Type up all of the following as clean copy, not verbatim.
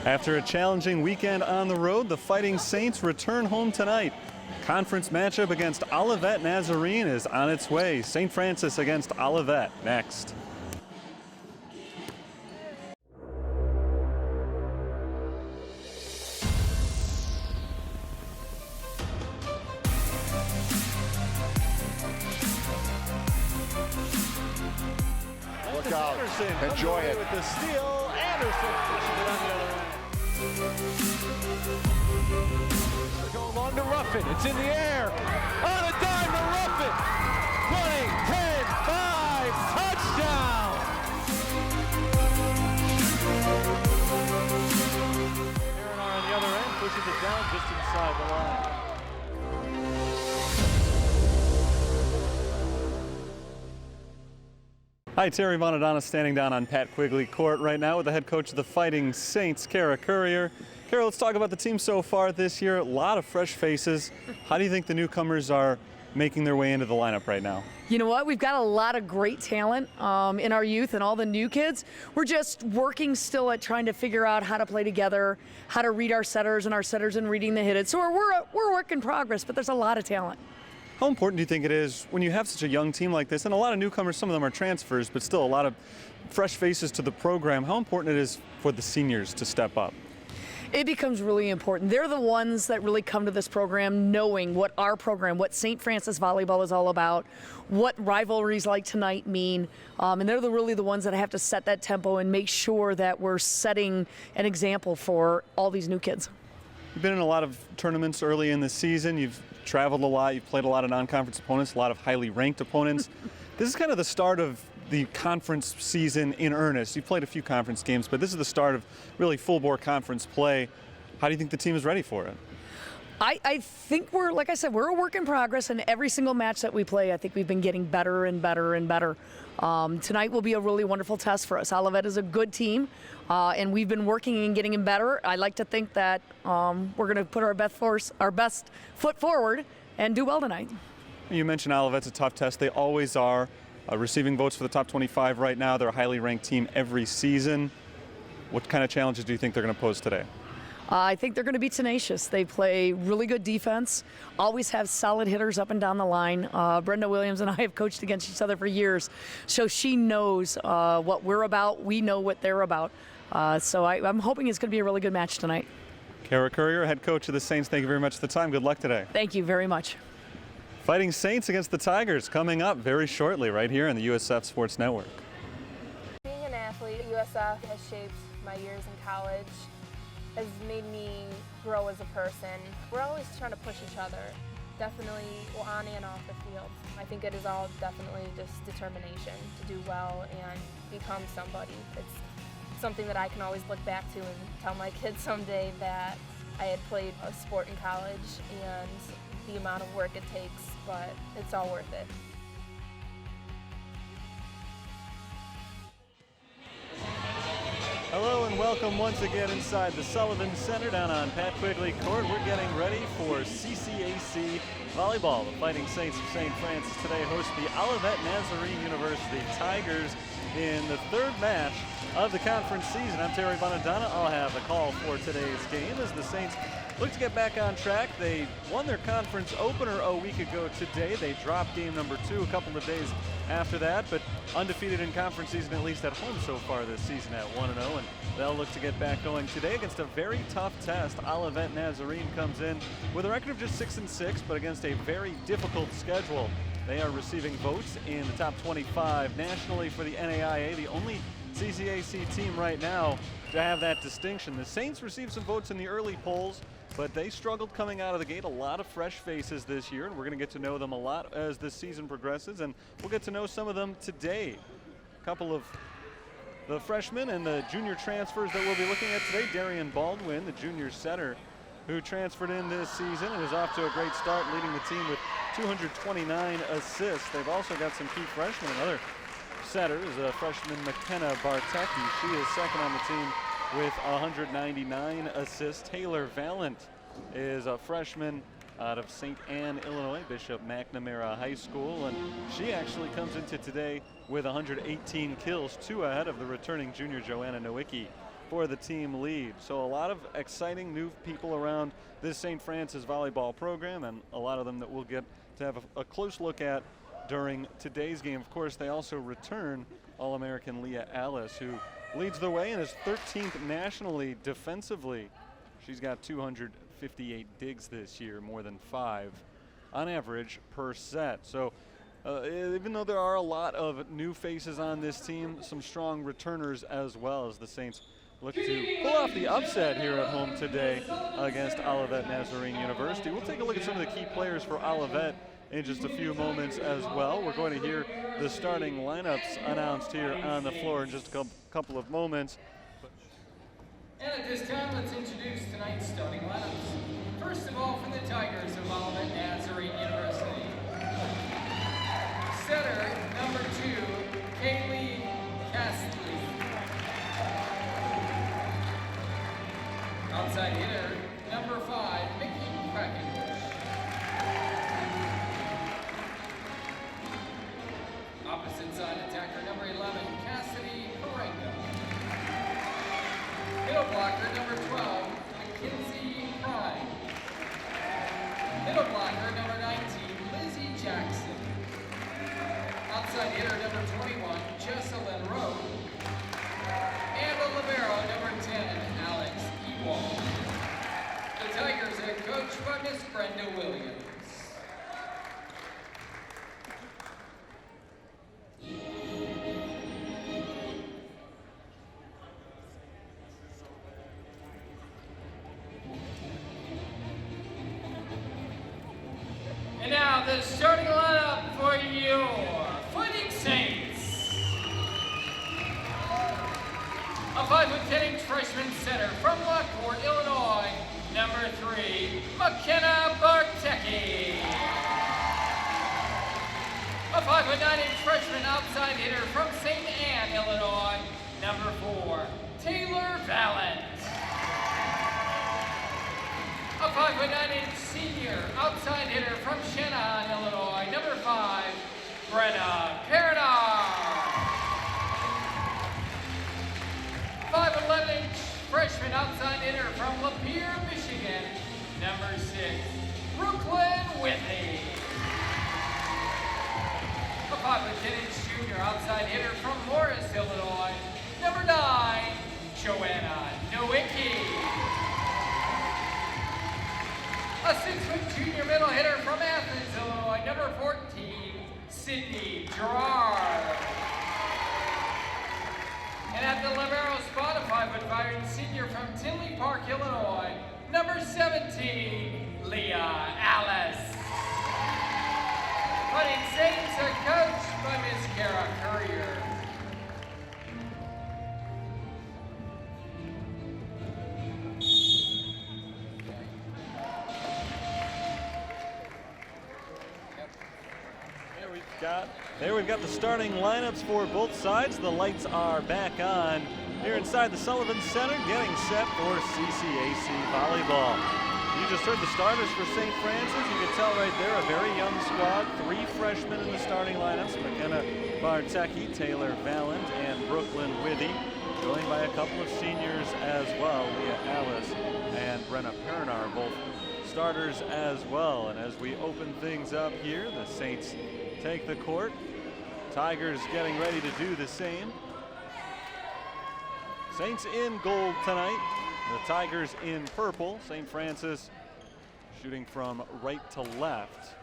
After a challenging weekend on the road, the Fighting Saints return home tonight. Conference matchup against Olivet Nazarene is on its way. St. Francis against Olivet next. Look out. Enjoy it. With the steal, Anderson pushes it on the other end. They go along to Ruffin. It's in the air. On a dime to Ruffin. 20, 10, 5, touchdown. Aaron on the other end pushes it down just inside the line. Hi, Terry Bonadonna standing down on Pat Quigley Court right now with the head coach of the Fighting Saints, Kara Courier. Kara, let's talk about the team so far this year. A lot of fresh faces. How do you think the newcomers are making their way into the lineup right now? You know what? We've got a lot of great talent in our youth and all the new kids. We're just working still at trying to figure out how to play together, how to read our setters and reading the hitted. So we're a work in progress, but there's a lot of talent. How important do you think it is when you have such a young team like this, and a lot of newcomers, some of them are transfers, but still a lot of fresh faces to the program, how important it is for the seniors to step up? It becomes really important. They're the ones that really come to this program knowing what our program, what St. Francis Volleyball is all about, what rivalries like tonight mean, and they're really the ones that have to set that tempo and make sure that we're setting an example for all these new kids. You've been in a lot of tournaments early in the season. You've traveled a lot. You've played a lot of non-conference opponents, a lot of highly ranked opponents. This is kind of the start of the conference season in earnest. You've played a few conference games, but this is the start of really full-bore conference play. How do you think the team is ready for it? I think we're, like I said, we're a work in progress, and every single match that we play, I think we've been getting better and better and better. Tonight will be a really wonderful test for us. Olivet is a good team, and we've been working and getting better. I like to think that we're going to put our best foot forward and do well tonight. You mentioned Olivet's a tough test. They always are. Receiving votes for the top 25 right now. They're a highly ranked team every season. What kind of challenges do you think they're going to pose today? I think they're going to be tenacious. They play really good defense, always have solid hitters up and down the line. Brenda Williams and I have coached against each other for years, so she knows what we're about. We know what they're about. So I'm hoping it's going to be a really good match tonight. Kara Courier, head coach of the Saints, thank you very much for the time. Good luck today. Thank you very much. Fighting Saints against the Tigers coming up very shortly right here on the USF Sports Network. Being an athlete at USF has shaped my years in college, has made me grow as a person. We're always trying to push each other, definitely on and off the field. I think it is all definitely just determination to do well and become somebody. It's something that I can always look back to and tell my kids someday that I had played a sport in college and the amount of work it takes, but it's all worth it. Hello and welcome once again inside the Sullivan Center down on Pat Quigley Court. We're getting ready for CCAC Volleyball. The Fighting Saints of St. Francis today host the Olivet Nazarene University Tigers in the third match of the conference season. I'm Terry Bonadonna. I'll have the call for today's game as the Saints look to get back on track. They won their conference opener a week ago today. They dropped game number 2 a couple of days after that, but undefeated in conference season, at least at home so far this season at 1-0, and they'll look to get back going today against a very tough test. Olivet Nazarene comes in with a record of just 6-6, but against a very difficult schedule. They are receiving votes in the top 25 nationally for the NAIA, the only CCAC team right now to have that distinction. The Saints received some votes in the early polls, but they struggled coming out of the gate. A lot of fresh faces this year, and we're going to get to know them a lot as this season progresses, and we'll get to know some of them today. A couple of the freshmen and the junior transfers that we'll be looking at today. Darian Baldwin, the junior setter, who transferred in this season and is off to a great start, leading the team with 229 assists. They've also got some key freshmen. Another setter is a freshman, McKenna Bartecki. She is second on the team with 199 assists. Taylor Valent is a freshman out of St. Anne, Illinois, Bishop McNamara High School, and she actually comes into today with 118 kills, 2 ahead of the returning junior Joanna Nowicki for the team lead. So a lot of exciting new people around this St. Francis volleyball program, and a lot of them that we'll get to have a close look at during today's game. Of course, they also return All-American Leah Alice, who leads the way and is 13th nationally defensively. She's got 258 digs this year, more than 5 on average per set. So even though there are a lot of new faces on this team, some strong returners as well, as the Saints look to pull off the upset here at home today against Olivet Nazarene University. We'll take a look at some of the key players for Olivet in just a few moments as well. We're going to hear the starting lineups announced here on the floor in just a couple of moments. And at this time, let's introduce tonight's starting lineups. First of all, for the Tigers of Olivet Nazarene University. Setter, number 2, Kaylee Castley. Outside hitter, number 5, Mickey Quackenbush. Opposite side attacker, number 11, Cassidy Parenga. Middle blocker, number 12, Mackenzie Prime. Middle blocker, number 19, Lizzie Jackson. Outside hitter, number 21, Jesselyn Rowe. And the libero, number 10, Alex Ewald. The Tigers are coached by Miss Brenda Williams. And now the starting lineup for your Fighting Saints. A 5'10" freshman center from Lockport, Illinois, number 3, McKenna Bartecki. A 5'9" freshman outside hitter from St. Anne, Illinois, number 4, Taylor Valent. A 5'9" senior outside hitter from Shannon, Illinois, number 5, Brenna Pernar. 5'11" freshman outside hitter from Lapeer, Michigan, number 6, Brooklyn Whitney. A 5'10" junior outside hitter from Morris, Illinois, number 9, Joanna Nowicki. A 6' junior middle hitter from Athens, Illinois, number 14, Sydney Gerard. And at the libero spot, a 5'5" senior from Tinley Park, Illinois, number 17, Leah Alice. Fighting Saints are coached by Miss Kara Courier. There we've got the starting lineups for both sides. The lights are back on here inside the Sullivan Center, getting set for CCAC volleyball. You just heard the starters for St. Francis. You can tell right there, a very young squad. 3 freshmen in the starting lineups: McKenna Bartecki, Taylor Valent, and Brooklyn Whitty, joined by a couple of seniors as well, Leah Alice and Brenna Pernar, both starters as well. And as we open things up here, the Saints take the court. Tigers getting ready to do the same. Saints in gold tonight. The Tigers in purple. St. Francis shooting from right to left.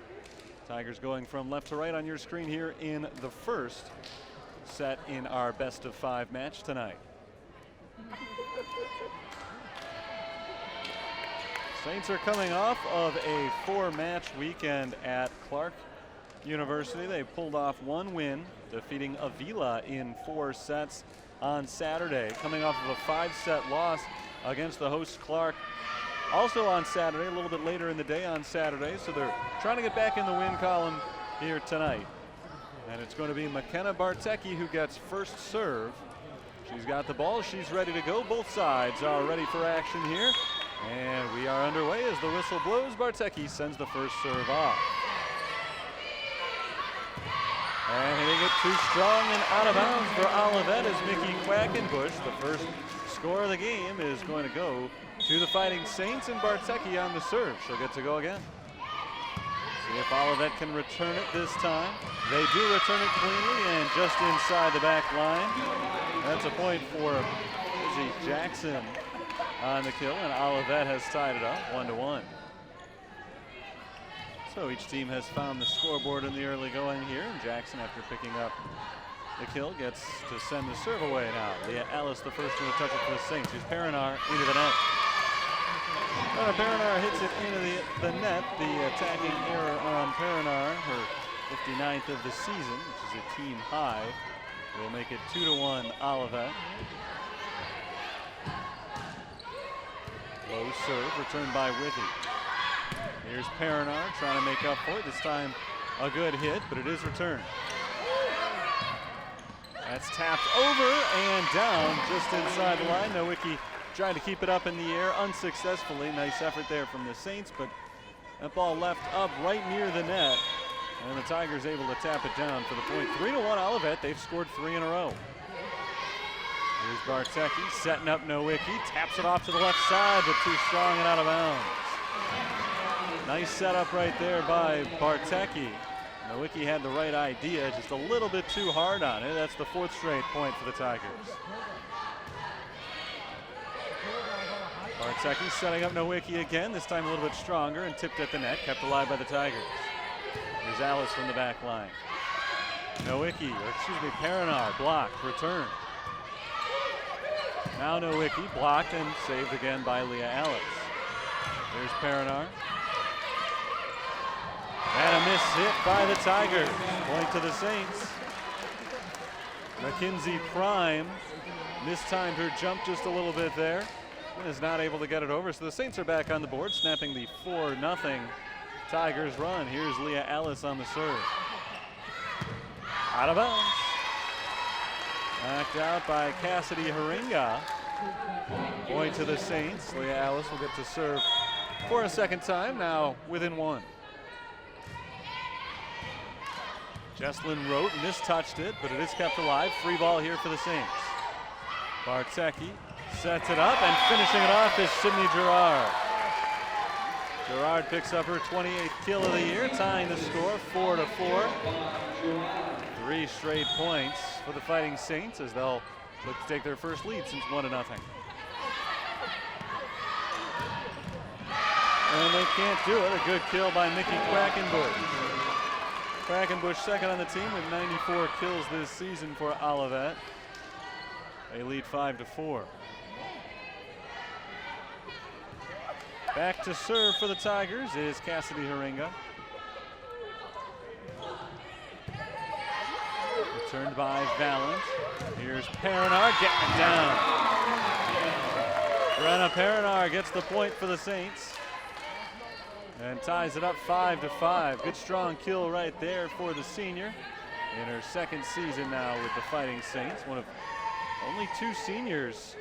Tigers going from left to right on your screen here in the first set in our best of 5 match tonight. Saints are coming off of a 4-match weekend at Clark University. They pulled off 1 win, defeating Avila in 4 sets on Saturday, coming off of a 5-set loss against the host Clark also on Saturday, a little bit later in the day on Saturday. So they're trying to get back in the win column here tonight. And it's going to be McKenna Bartecki who gets first serve. She's got the ball, she's ready to go. Both sides are ready for action here. And we are underway as the whistle blows. Bartecki sends the first serve off. And hitting it too strong and out of bounds for Olivet is Mickey Quackenbush. The first score of the game is going to go to the Fighting Saints, and Bartecki on the serve. She'll get to go again. See if Olivet can return it this time. They do return it cleanly and just inside the back line. That's a point for Lizzie Jackson on the kill, and Olivet has tied it up 1-1. So each team has found the scoreboard in the early going here, and Jackson, after picking up the kill, gets to send the serve away now. Leah Ellis, the first one to touch it for the Saints. Here's Perinar into the net. Perinar hits it into the net. The attacking error on Perinar, her 59th of the season, which is a team high, will make it 2-1 Olivet. Low serve returned by Withy. Here's Perinar trying to make up for it. This time a good hit, but it is returned. That's tapped over and down just inside the line. Nowicki trying to keep it up in the air unsuccessfully. Nice effort there from the Saints, but that ball left up right near the net. And the Tigers able to tap it down for the point. 3-1 Olivet. They've scored 3 in a row. Here's Bartecki setting up Nowicki. Taps it off to the left side, but too strong and out of bounds. Nice setup right there by Bartecki. Nowicki had the right idea, just a little bit too hard on it. That's the 4th straight point for the Tigers. Bartecki setting up Nowicki again, this time a little bit stronger and tipped at the net, kept alive by the Tigers. Here's Alice from the back line. Perinar blocked, return. Now Nowicki blocked and saved again by Leah Alice. Here's Perinar. And a miss hit by the Tigers. Point to the Saints. Mackenzie Prime mistimed her jump just a little bit there and is not able to get it over. So the Saints are back on the board, snapping the 4-0 Tigers run. Here's Leah Ellis on the serve. Out of bounds. Knocked out by Cassidy Haringa. Point to the Saints. Leah Ellis will get to serve for a second time, now within 1. Jesslyn Rote mistouched it, but it is kept alive. Free ball here for the Saints. Bartecki sets it up, and finishing it off is Sydney Gerard. Gerard picks up her 28th kill of the year, tying the score 4-4. 3 straight points for the Fighting Saints as they'll look to take their first lead since 1-0. And they can't do it. A good kill by Mickey Quackenbush. Quackenbush second on the team with 94 kills this season for Olivet. They lead 5-4. Back to serve for the Tigers is Cassidy Haringa. Returned by Valent. Here's Perinar getting it down. Brenna Perinar gets the point for the Saints and ties it up 5-5. Good strong kill right there for the senior in her 2nd season now with the Fighting Saints. One of only 2 seniors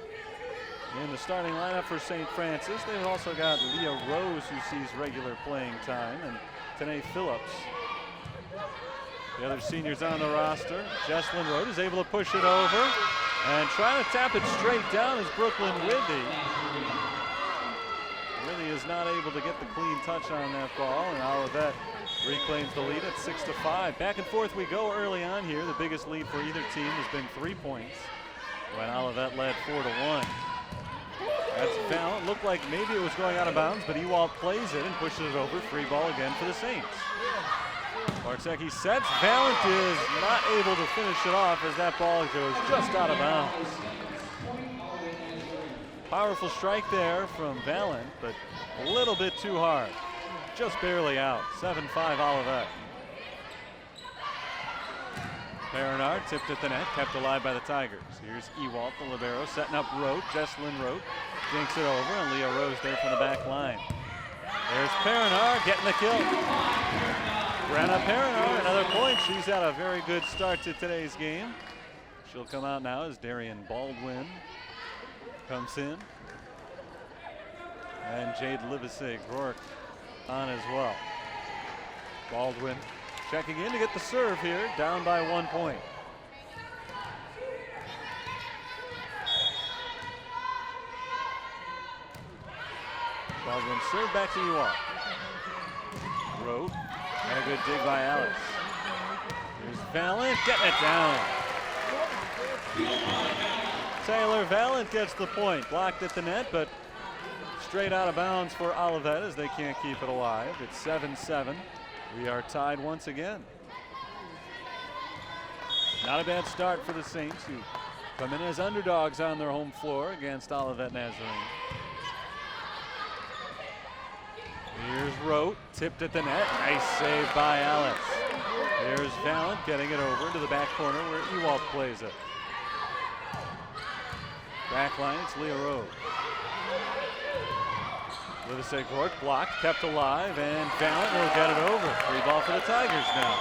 in the starting lineup for St. Francis. They've also got Leah Rose, who sees regular playing time, and Tanae Phillips. The other seniors on the roster. Jesslyn Rote is able to push it over and trying to tap it straight down is Brooklyn Withy. Withy is not able to get the clean touch on that ball, and Olivet reclaims the lead at 6-5. Back and forth we go early on here. The biggest lead for either team has been 3 points when Olivet led 4-1. That's Valent. Looked like maybe it was going out of bounds, but Ewald plays it and pushes it over. Free ball again for the Saints. Bartecki sets. Valent is not able to finish it off as that ball goes just out of bounds. Powerful strike there from Valent, but a little bit too hard. Just barely out. 7-5 Olivet. Perinar tipped at the net, kept alive by the Tigers. Here's Ewald, the libero, setting up Rote. Jesslyn Rote dinks it over, and Leah Rose there from the back line. There's Perinar getting the kill. Brenna Perinar, another point. She's had a very good start to today's game. She'll come out now as Darian Baldwin comes in. And Jade Livesig Rourke on as well. Baldwin checking in to get the serve here, down by 1 point. Baldwin serve back to Ewald. Rote, and a good dig by Alice. Here's Valent, getting it down. Taylor Valent gets the point. Blocked at the net, but straight out of bounds for Olivet as they can't keep it alive. It's 7-7. We are tied once again. Not a bad start for the Saints, who come in as underdogs on their home floor against Olivet Nazarene. Here's Rote, tipped at the net. Nice save by Alice. Here's Valent getting it over to the back corner where Ewald plays it. Back line, it's Leah Rowe. Livisek-Rourke blocked, kept alive, and Valent will get it over. Free ball for the Tigers now.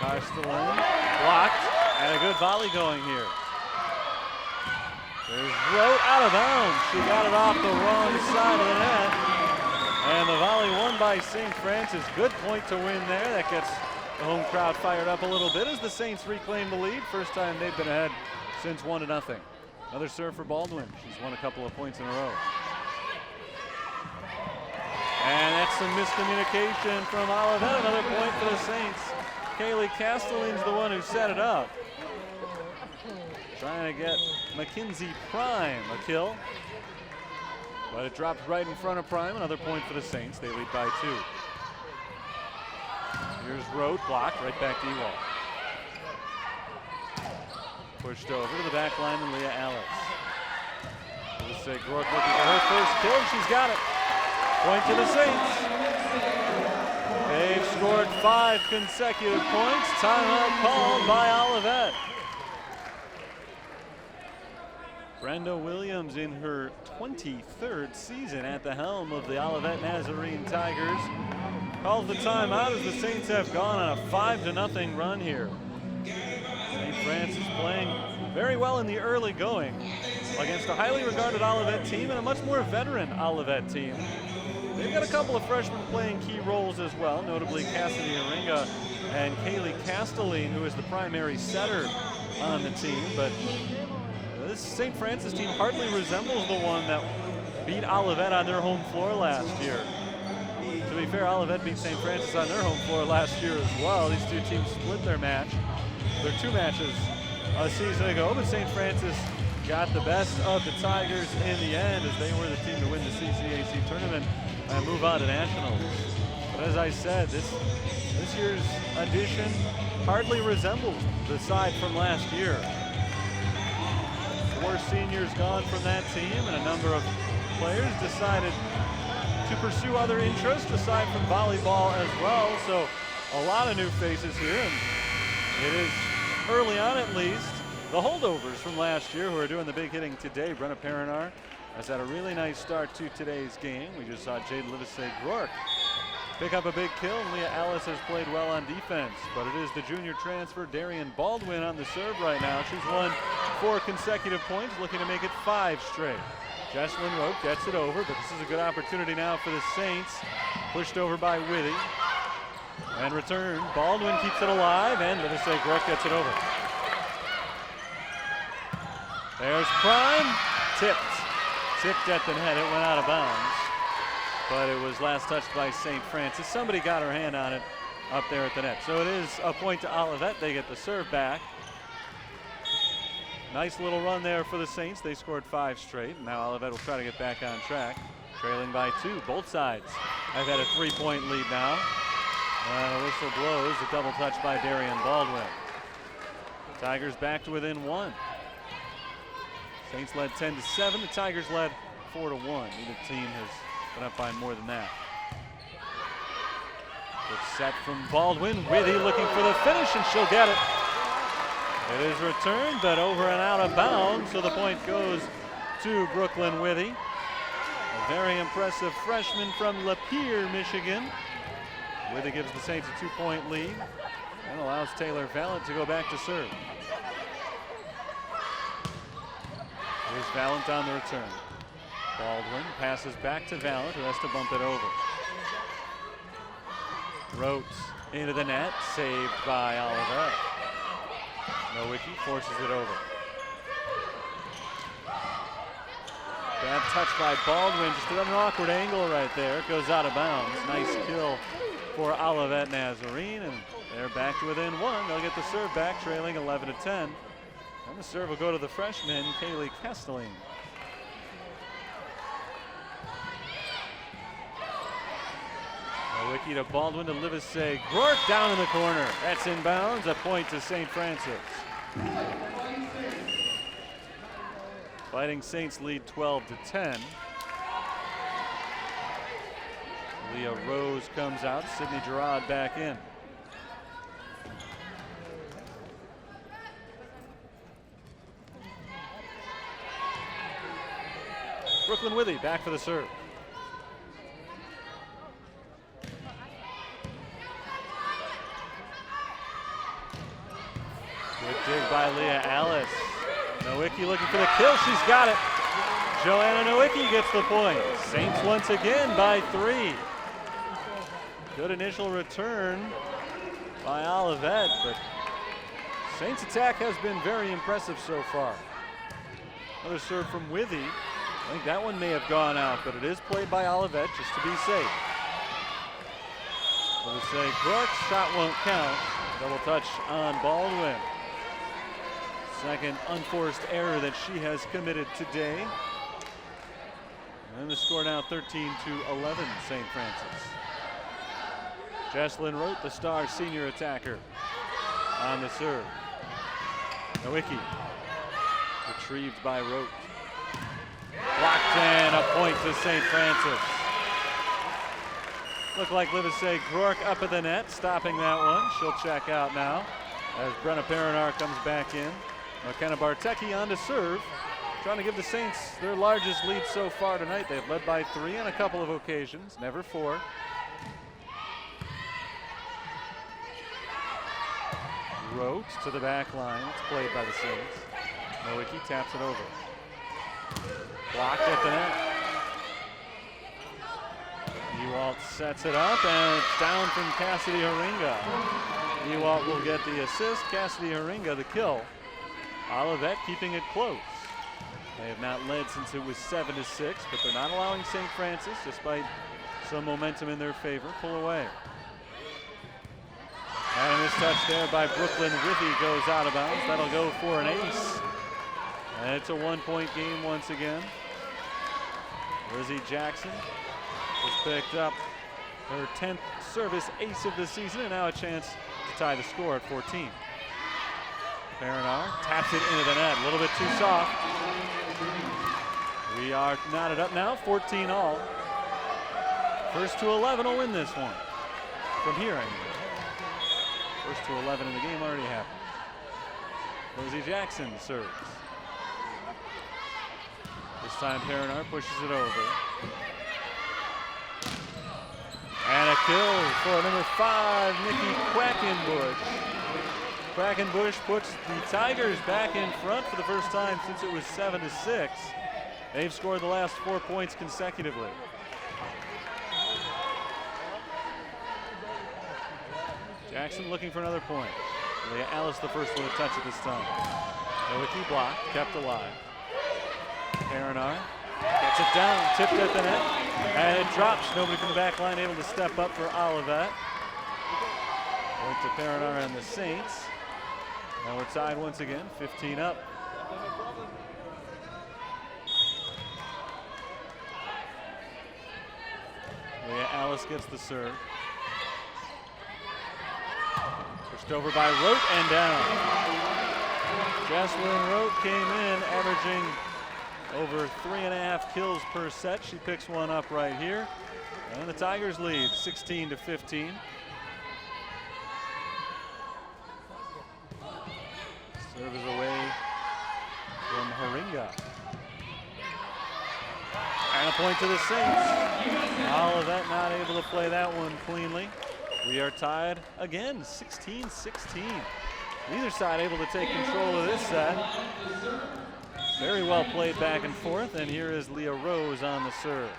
Castellan blocked, and a good volley going here. There's Rote out of bounds. She got it off the wrong side of the net. And the volley won by St. Francis. Good point to win there. That gets the home crowd fired up a little bit as the Saints reclaim the lead. First time they've been ahead since 1-0. Another serve for Baldwin. She's won a couple of points in a row. And that's some miscommunication from Olivet. Another point for the Saints. Kaylee Castellan's the one who set it up. Trying to get Mackenzie Prime a kill. But it dropped right in front of Prime. Another point for the Saints. They lead by 2. Here's Rote, blocked, right back to Ewald. Pushed over to the back line and Leah Alice. Livisek-Rourke looking for her first kill, and she's got it. Point to the Saints. They've scored 5 consecutive points. Timeout called by Olivet. Brenda Williams in her 23rd season at the helm of the Olivet Nazarene Tigers calls the timeout as the Saints have gone on a 5-0 run here. St. Francis playing very well in the early going against a highly regarded Olivet team and a much more veteran Olivet team. They've got a couple of freshmen playing key roles as well, notably Cassidy Aringa and Kaylee Castellan, who is the primary setter on the team. But this St. Francis team hardly resembles the one that beat Olivet on their home floor last year. To be fair, Olivet beat St. Francis on their home floor last year as well. These two teams split their 2 matches a season ago, but St. Francis got the best of the Tigers in the end as they were the team to win the CCAC tournament and move on to nationals. But as I said, this year's edition hardly resembles the side from last year. 4 seniors gone from that team, and a number of players decided to pursue other interests aside from volleyball as well. So a lot of new faces here, and it is early on at least the holdovers from last year who are doing the big hitting today. Brenna Perinar has had a really nice start to today's game. We just saw Jade Livisek-Rourke pick up a big kill. Leah Alice has played well on defense, but it is the junior transfer Darian Baldwin on the serve right now. She's won 4 consecutive points, looking to make it 5 straight. Jesslyn Rope gets it over, but this is a good opportunity now for the Saints. Pushed over by Withy. And return. Baldwin keeps it alive, and Livisek-Rourke gets it over. There's Prime. Tipped at the net. It went out of bounds. But it was last touched by St. Francis. Somebody got her hand on it up there at the net. So it is a point to Olivet. They get the serve back. Nice little run there for the Saints. They scored 5 straight. And now Olivet will try to get back on track. Trailing by 2. Both sides have had a 3-point lead now. And a whistle blows. A double touch by Darian Baldwin. Tigers back to within 1. Saints led 10-7. The Tigers led 4-1. Neither team has been up by more than that. Good set from Baldwin. Withy looking for the finish, and she'll get it. It is returned, but over and out of bounds, so the point goes to Brooklyn Withy. A very impressive freshman from Lapeer, Michigan. Withy gives the Saints a 2-point lead and allows Taylor Valent to go back to serve. Here's Valent on the return. Baldwin passes back to Valent, who has to bump it over. Rote into the net, saved by Olivet. Nowicki forces it over. Bad touch by Baldwin, just at an awkward angle right there. It goes out of bounds. Nice kill for Olivet Nazarene, and they're back to within one. They'll get the serve back, trailing 11-10. And the serve will go to the freshman, Kaylee Kesteling. Nowicki to Baldwin to Livesey. Groark down in the corner. That's inbounds. A point to St. Francis. Fighting Saints lead 12-10. Leah Rose comes out. Sydney Gerard back in. Brooklyn Withy back for the serve. Good dig by Leah Alice. Nowicki looking for the kill. She's got it. Joanna Nowicki gets the point. Saints once again by 3. Good initial return by Olivet, but Saints' attack has been very impressive so far. Another serve from Withy. I think that one may have gone out, but it is played by Olivet just to be safe. Livesey Groark's shot won't count. Double touch on Baldwin. Second unforced error that she has committed today. And the score now 13-11, St. Francis. Jesslyn Rote, the star senior attacker, on the serve. Nowicki, retrieved by Rote. Blocked in, a point to St. Francis. Looked like Livesey Groark up at the net, stopping that one. She'll check out now as Brenna Perinar comes back in. McKenna Bartecki on to serve, trying to give the Saints their largest lead so far tonight. They've led by 3 on a couple of occasions, never 4. Rote to the back line. It's played by the Saints. Nowicki taps it over. Blocked at the net. Ewalt sets it up, and it's down from Cassidy Haringa. Ewalt will get the assist. Cassidy Haringa the kill. Olivet keeping it close. They have not led since it was 7-6, but they're not allowing St. Francis, despite some momentum in their favor, pull away. And this touch there by Brooklyn Withy goes out of bounds. That'll go for an ace. And it's a 1-point game once again. Lizzie Jackson has picked up her 10th service ace of the season, and now a chance to tie the score at 14. Perinar taps it into the net, a little bit too soft. We are knotted up now, 14 all. First to 11 will win this one. From here, I mean. First to 11 in the game already happened. Lizzie Jackson serves. This time Perinar pushes it over. And a kill for number 5, Nikki Quackenbush. Quackenbush puts the Tigers back in front for the first time since it was 7-6. They've scored the last 4 points consecutively. Jackson looking for another point. Leah Alice the first one to touch it this time. Nowicki blocked, kept alive. Perinar gets it down, tipped at the net, and it drops. Nobody from the back line able to step up for Olivet. Point to Perinar and the Saints. Now we're tied once again, 15 up. Leah Alice gets the serve. Pushed over by Rote and down. Jesslyn Rote came in averaging over 3.5 kills per set. She picks one up right here. And the Tigers lead 16-15. Serve is away from Haringa. And a point to the Saints. Olivet not able to play that one cleanly. We are tied again, 16-16. Neither side able to take control of this set. Very well played back and forth, and here is Leah Rose on the serve.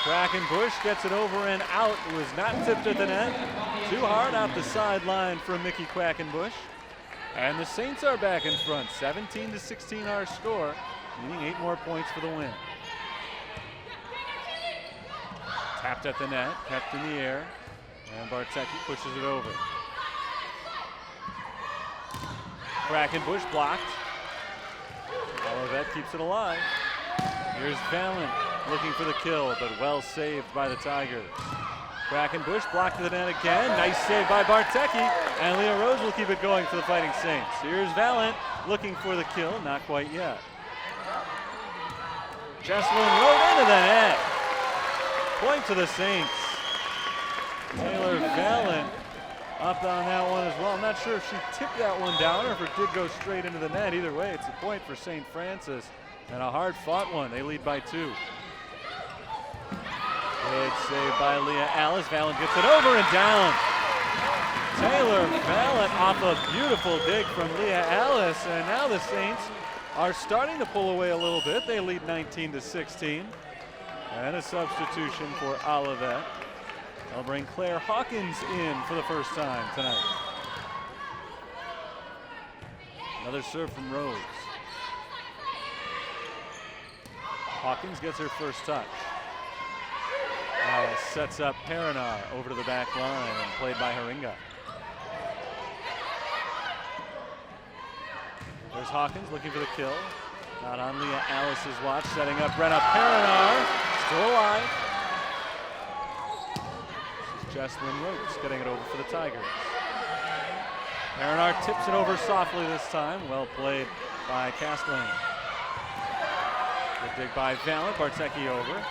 Quackenbush gets it over and out. It was not tipped at the net. Too hard out the sideline from Mickey Quackenbush. And the Saints are back in front. 17-16 our score, needing 8 more points for the win. Tapped at the net, kept in the air, and Bartecki pushes it over. Quackenbush blocked. Olivet keeps it alive. Here's Valen looking for the kill, but well saved by the Tigers. Quackenbush blocked to the net again. Nice save by Bartecki, and Leah Rose will keep it going for the Fighting Saints. Here's Valen looking for the kill, not quite yet. Jesslyn rode into the net. Point to the Saints. Taylor Valen up on that one as well. I'm not sure if she tipped that one down or if it did go straight into the net. Either way, it's a point for St. Francis, and a hard-fought one. They lead by 2. Good save by Leah Alice. Valen gets it over and down. Taylor Valen off a beautiful dig from Leah Alice, and now the Saints are starting to pull away a little bit. They lead 19-16. And a substitution for Olivet. They'll bring Claire Hawkins in for the first time tonight. Another serve from Rose. Hawkins gets her first touch. Alice sets up Perinar over to the back line and played by Haringa. There's Hawkins looking for the kill. Not on Leah Alice's watch, setting up Brenna Perinar. Still alive. This is Jesslyn Rhodes getting it over for the Tigers. Perinar tips it over softly this time. Well played by Castling. Good dig by Valen. Bartecki over.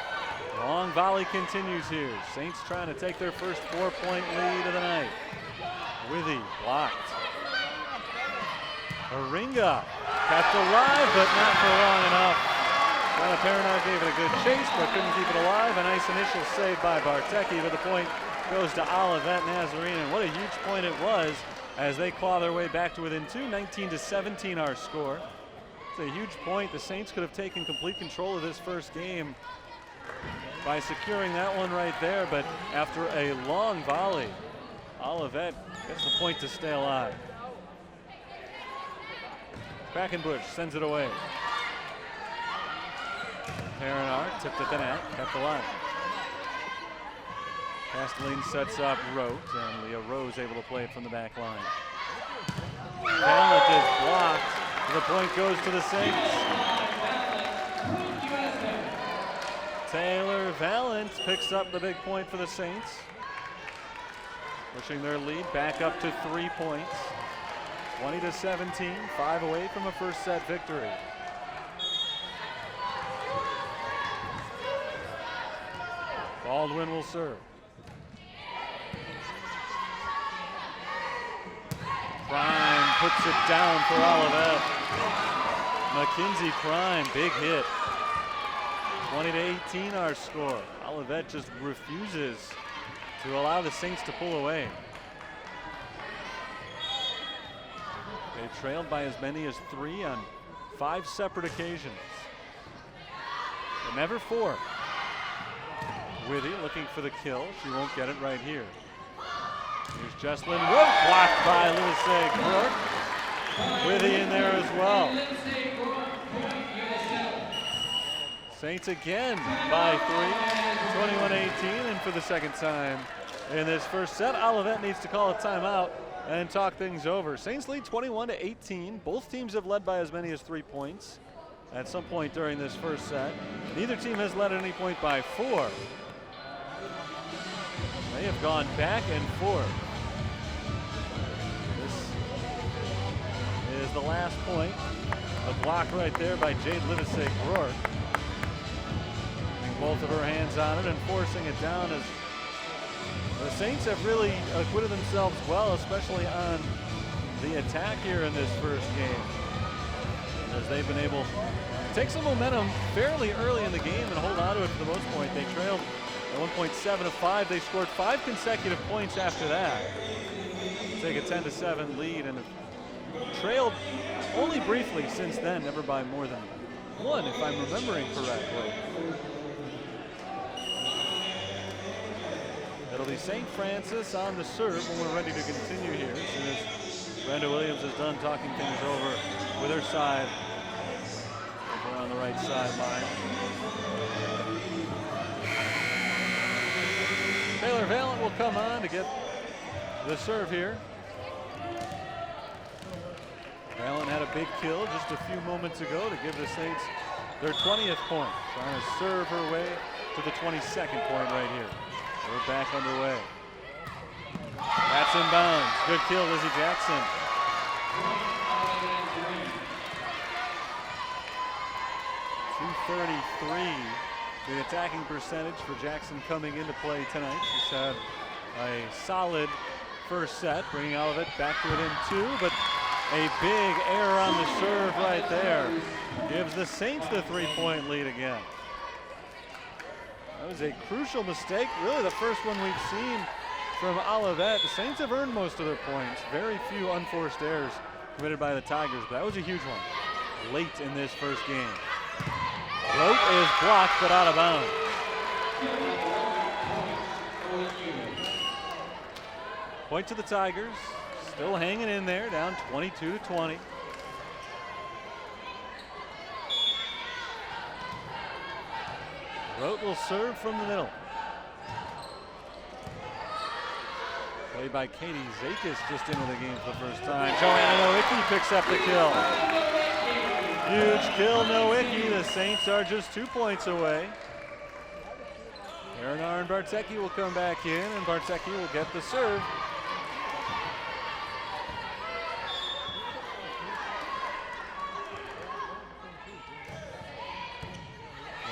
Long volley continues here. Saints trying to take their first 4-point lead of the night. Withy blocked. Haringa kept alive, but not for long enough. Brenna Perinar gave it a good chase, but couldn't keep it alive. A nice initial save by Bartecki, but the point goes to Olivet Nazarene, and what a huge point it was as they claw their way back to within 2, 19-17 our score. It's a huge point. The Saints could have taken complete control of this first game by securing that one right there, but after a long volley, Olivet gets the point to stay alive. Quackenbush sends it away. Perinar tipped at the net, kept alive. Castelline sets up Rote, and Leah Rose able to play it from the back line. Valen is blocked. The point goes to the Saints. Taylor Valen picks up the big point for the Saints, pushing their lead back up to 3 points. 20-17, 5 away from a first set victory. Baldwin will serve. Prime puts it down for Olivet. Mackenzie Prime, big hit. 20-18 our score. Olivet just refuses to allow the Saints to pull away. They trailed by as many as 3 on 5 separate occasions, but never 4. Withy looking for the kill. She won't get it right here. Here's Jesslyn Rote, blocked by Lindsay Rourke. Withy in there as well. Saints again by 3, 21-18, and for the second time in this first set, Olivet needs to call a timeout and talk things over. Saints lead 21-18. Both teams have led by as many as 3 points at some point during this first set. Neither team has led at any point by 4. They have gone back and forth. This is the last point. A block right there by Jade Livesey Rourke. Putting both of her hands on it and forcing it down as the Saints have really acquitted themselves well, especially on the attack here in this first game, as they've been able to take some momentum fairly early in the game and hold on to it for the most part. They trailed at one point 7-5. They scored 5 consecutive points after that. Take a 10-7 lead and have trailed only briefly since then, never by more than 1, if I'm remembering correctly. It'll be St. Francis on the serve when we're ready to continue here. As soon as Brenda Williams is done talking things over with her side. Over on the right sideline. Taylor Valent will come on to get the serve here. Valent had a big kill just a few moments ago to give the Saints their 20th point. Trying to serve her way to the 22nd point right here. We're back underway. That's inbounds. Good kill, Lizzie Jackson. .233 the attacking percentage for Jackson coming into play tonight. She's had a solid first set, bringing Olivet back to within 2, but a big error on the serve right there gives the Saints the 3-point lead again. That was a crucial mistake, really the first one we've seen from Olivet. The Saints have earned most of their points. Very few unforced errors committed by the Tigers, but that was a huge one late in this first game. Rote is blocked but out of bounds. Point to the Tigers, still hanging in there, down 22-20. Rote will serve from the middle. Played by Katie Zakis just into the game for the first time. Joanna Nowicki picks up the kill. Huge kill, Nowicki. The Saints are just 2 points away. Perinar and Bartecki will come back in, and Bartecki will get the serve.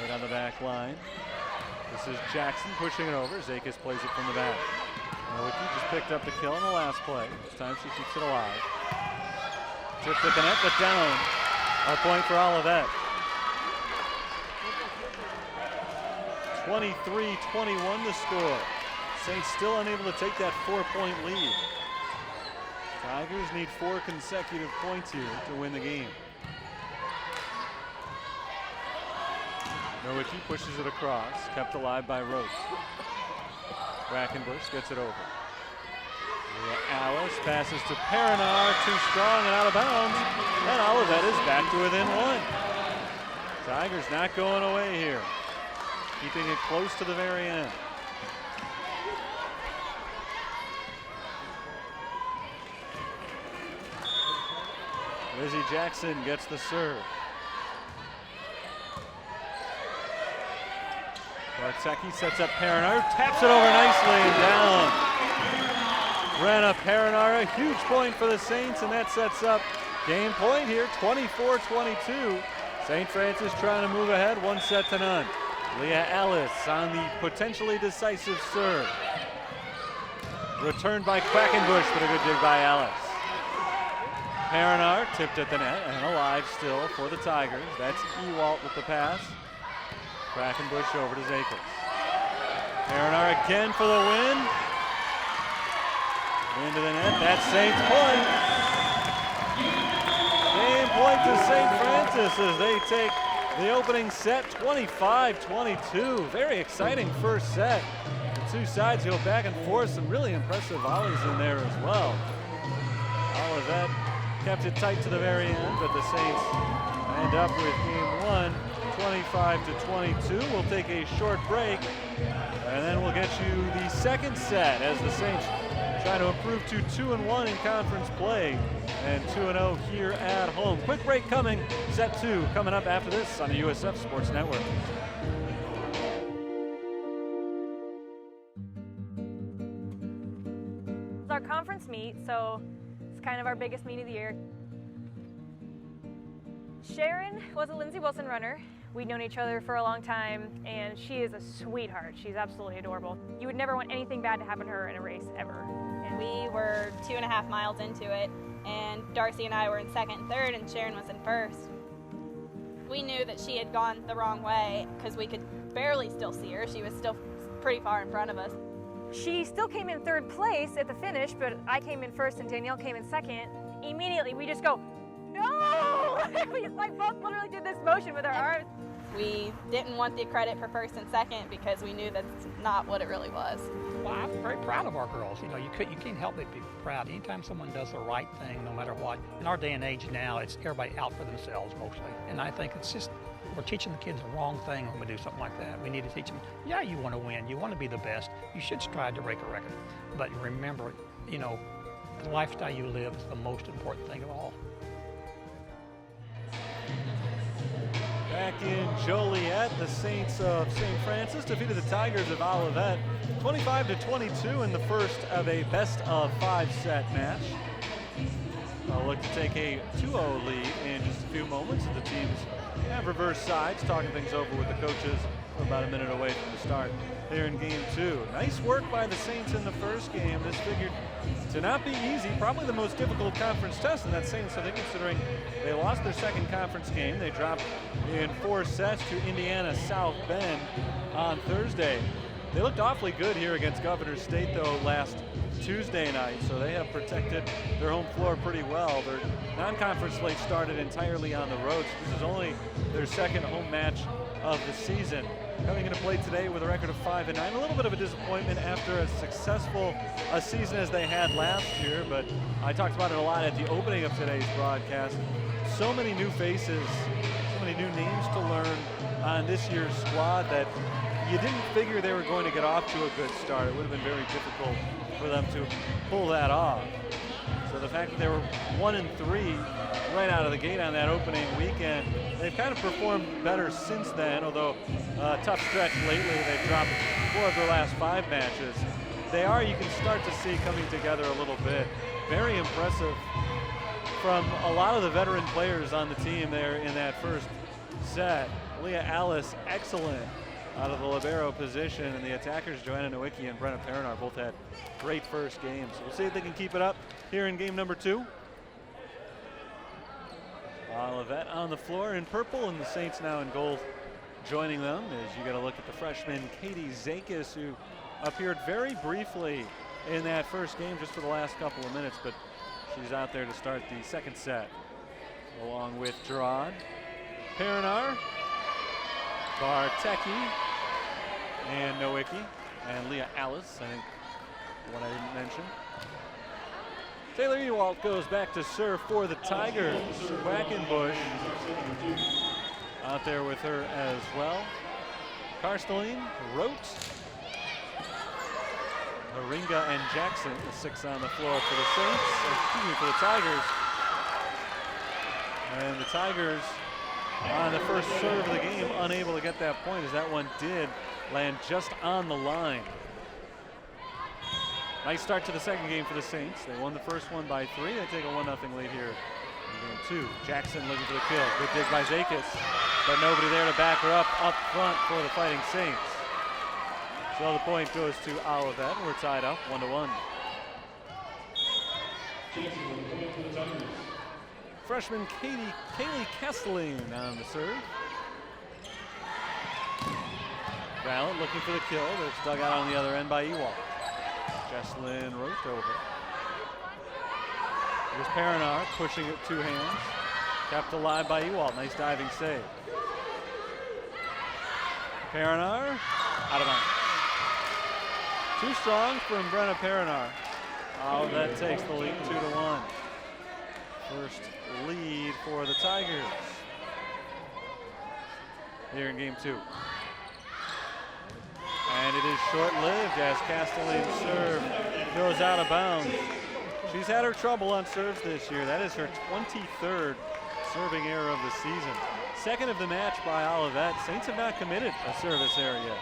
Right on the back line. This is Jackson pushing it over. Zakis plays it from the back. Nowicki just picked up the kill in the last play. This time she keeps it alive. Tipped at the net, but down. A point for Olivet. 23-21 the score. Saints still unable to take that 4-point lead. Tigers need 4 consecutive points here to win the game. Nowicki pushes it across, kept alive by Rote. Brackenbush gets it over. Alice passes to Perinar, too strong and out of bounds, and Olivet is back to within 1. Tigers not going away here, keeping it close to the very end. Lizzie Jackson gets the serve. Bartecki sets up Perinar, taps it over nicely and down. Brenna Perinar, a huge point for the Saints, and that sets up game point here, 24-22. St. Francis trying to move ahead, 1-0. Leah Alice on the potentially decisive serve. Returned by Quackenbush, but a good dig by Alice. Perinar tipped at the net and alive still for the Tigers. That's Ewalt with the pass. Quackenbush over to Zakis. Perinar again for the win. Into the net, that's Saints' point. Game point to St. Francis as they take the opening set, 25-22. Very exciting first set. The two sides go back and forth, some really impressive volleys in there as well. Olivet kept it tight to the very end, but the Saints end up with game 1, 25-22. We'll take a short break, and then we'll get you the second set as the Saints trying to improve to 2-1 in conference play and 2-0 here at home. Quick break coming. Set 2 coming up after this on the USF Sports Network. It's our conference meet, so it's kind of our biggest meet of the year. Sharon was a Lindsey Wilson runner. We'd known each other for a long time, and she is a sweetheart. She's absolutely adorable. You would never want anything bad to happen to her in a race, ever. We were 2.5 miles into it, and Darcy and I were in second and third, and Sharon was in first. We knew that she had gone the wrong way because we could barely still see her. She was still pretty far in front of us. She still came in third place at the finish, but I came in first and Danielle came in second. Immediately, we just go, no! We like both literally did this motion with our arms. We didn't want the credit for first and second because we knew that's not what it really was. Well, I'm very proud of our girls. You know, you can't help but be proud. Anytime someone does the right thing, no matter what. In our day and age now, it's everybody out for themselves mostly. And I think it's just, we're teaching the kids the wrong thing when we do something like that. We need to teach them, yeah, you want to win. You want to be the best. You should strive to break a record. But remember, you know, the lifestyle you live is the most important thing of all. Back in Joliet, the Saints of St. Francis defeated the Tigers of Olivet 25-22 in the first of a best-of-5 set match. I'll look to take a 2-0 lead in just a few moments. The teams have reverse sides, talking things over with the coaches. We're about a minute away from the start here in game 2. Nice work by the Saints in the first game. This figured to not be easy, probably the most difficult conference test in that Saints, I think, considering they lost their second conference game. They dropped in 4 sets to Indiana South Bend on Thursday. They looked awfully good here against Governor State, though, last Tuesday night, so they have protected their home floor pretty well. Their non-conference slate started entirely on the road, so this is only their second home match of the season. Coming into play today with a record of 5-9, a little bit of a disappointment after as successful a season as they had last year, but I talked about it a lot at the opening of today's broadcast. So many new faces, so many new names to learn on this year's squad that you didn't figure they were going to get off to a good start. It would have been very difficult for them to pull that off. So the fact that they were 1-3 right out of the gate on that opening weekend, they've kind of performed better since then, although tough stretch lately. They've dropped 4 of their last 5 matches. They are, you can start to see, coming together a little bit. Very impressive from a lot of the veteran players on the team there in that first set. Leah Alice, excellent out of the libero position, and the attackers, Joanna Nowicki and Brenna Perinar, both had great first games. So we'll see if they can keep it up here in game number 2. Olivet on the floor in purple, and the Saints now in gold joining them as you get a look at the freshman Katie Zakis, who appeared very briefly in that first game just for the last couple of minutes, but she's out there to start the second set along with Gerard, Perinar, Bartecki, and Nowicki, and Leah Alice, I think one I didn't mention. Taylor Ewald goes back to serve for the Tigers. Quackenbush out there with her as well. Karsteline, Rote, Haringa, and Jackson, the 6 on the floor for the Saints, excuse me, for the Tigers. And the Tigers on the first serve of the game, unable to get that point, as that one did land just on the line. Nice start to the second game for the Saints. They won the first one by 3. They take a 1-0 lead here in game 2. Jackson looking for the kill. Good dig by Zakis, but nobody there to back her up front for the Fighting Saints. So the point goes to Olivet. We're tied up 1-1. Freshman Kaylee Kesseling on the serve. Valent looking for the kill, but it's dug out on the other end by Ewald. Jesslyn Rote over. Here's Perinar pushing it 2 hands. Kept alive by Ewald. Nice diving save. Perinar out of bounds. Too strong from Brenna Perinar. Oh, that takes the lead 2-1. First lead for the Tigers here in game 2. And it is short-lived as Castelline's serve goes out of bounds. She's had her trouble on serves this year. That is her 23rd serving error of the season. Second of the match by Olivet. Saints have not committed a service error yet.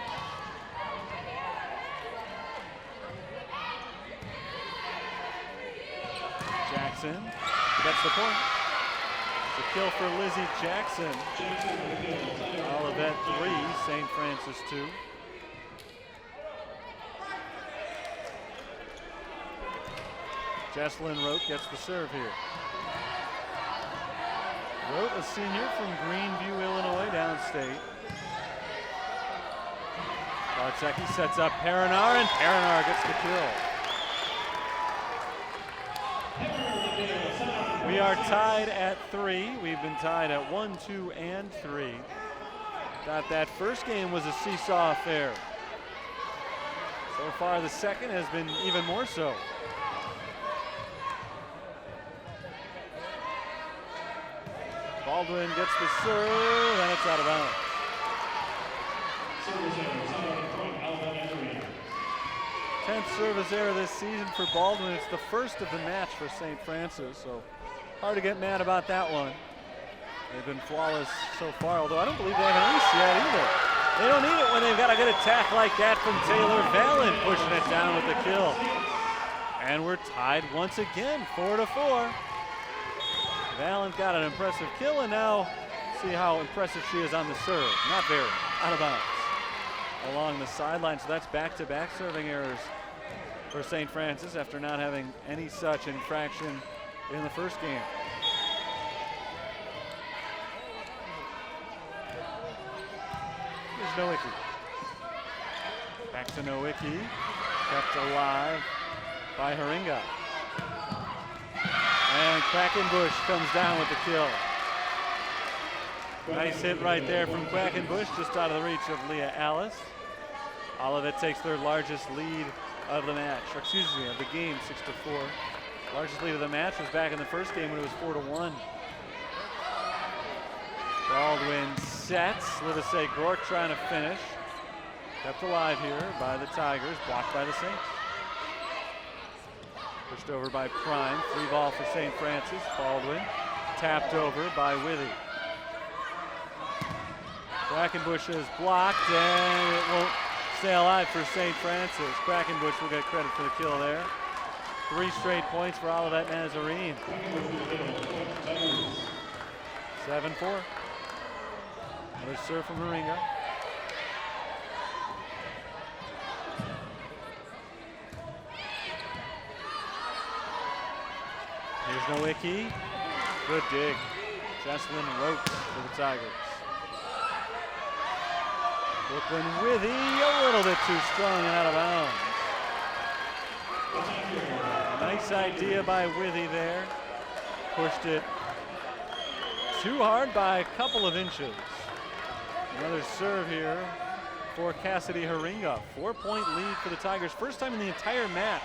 Jackson gets the point. It's a kill for Lizzie Jackson. Olivet 3, St. Francis 2. Jesslyn Rote gets the serve here. Rote, a senior from Greenview, Illinois, downstate. Bartecki sets up Perinar, and Perinar gets the kill. We are tied at 3. We've been tied at 1, 2, and 3. Thought that first game was a seesaw affair. So far, the second has been even more so. Baldwin gets the serve, and it's out of bounds. 10th service error this season for Baldwin. It's the first of the match for St. Francis, so hard to get mad about that one. They've been flawless so far, although I don't believe they have an ace yet either. They don't need it when they've got a good attack like that from Taylor Valen, pushing it down with the kill. And we're tied once again, 4-4. Valen got an impressive kill, and now see how impressive she is on the serve. Not very, out of bounds. Along the sideline, so that's back-to-back serving errors for St. Francis after not having any such infraction in the first game. Here's Nowicki. Back to Nowicki, kept alive by Haringa. And Quackenbush comes down with the kill. Nice hit right there from Quackenbush, just out of the reach of Leah Alice. Olivet takes their largest lead of the match, or excuse me, of the game, 6-4. Largest lead of the match was back in the first game when it was 4-1. Baldwin sets, Livesey Gork trying to finish. Kept alive here by the Tigers, blocked by the Saints. Pushed over by Prime, free ball for St. Francis. Baldwin tapped over by Withy. Quackenbush is blocked, and it won't stay alive for St. Francis. Quackenbush will get credit for the kill there. 3 straight points for Olivet Nazarene. 7-4. Another serve from Haringa. Here's Nowicki. Good dig. Jesslyn Roach for the Tigers. Brooklyn Withy, a little bit too strong and out of bounds. Nice idea by Withy there. Pushed it too hard by a couple of inches. Another serve here for Cassidy Haringa. 4-point lead for the Tigers. First time in the entire match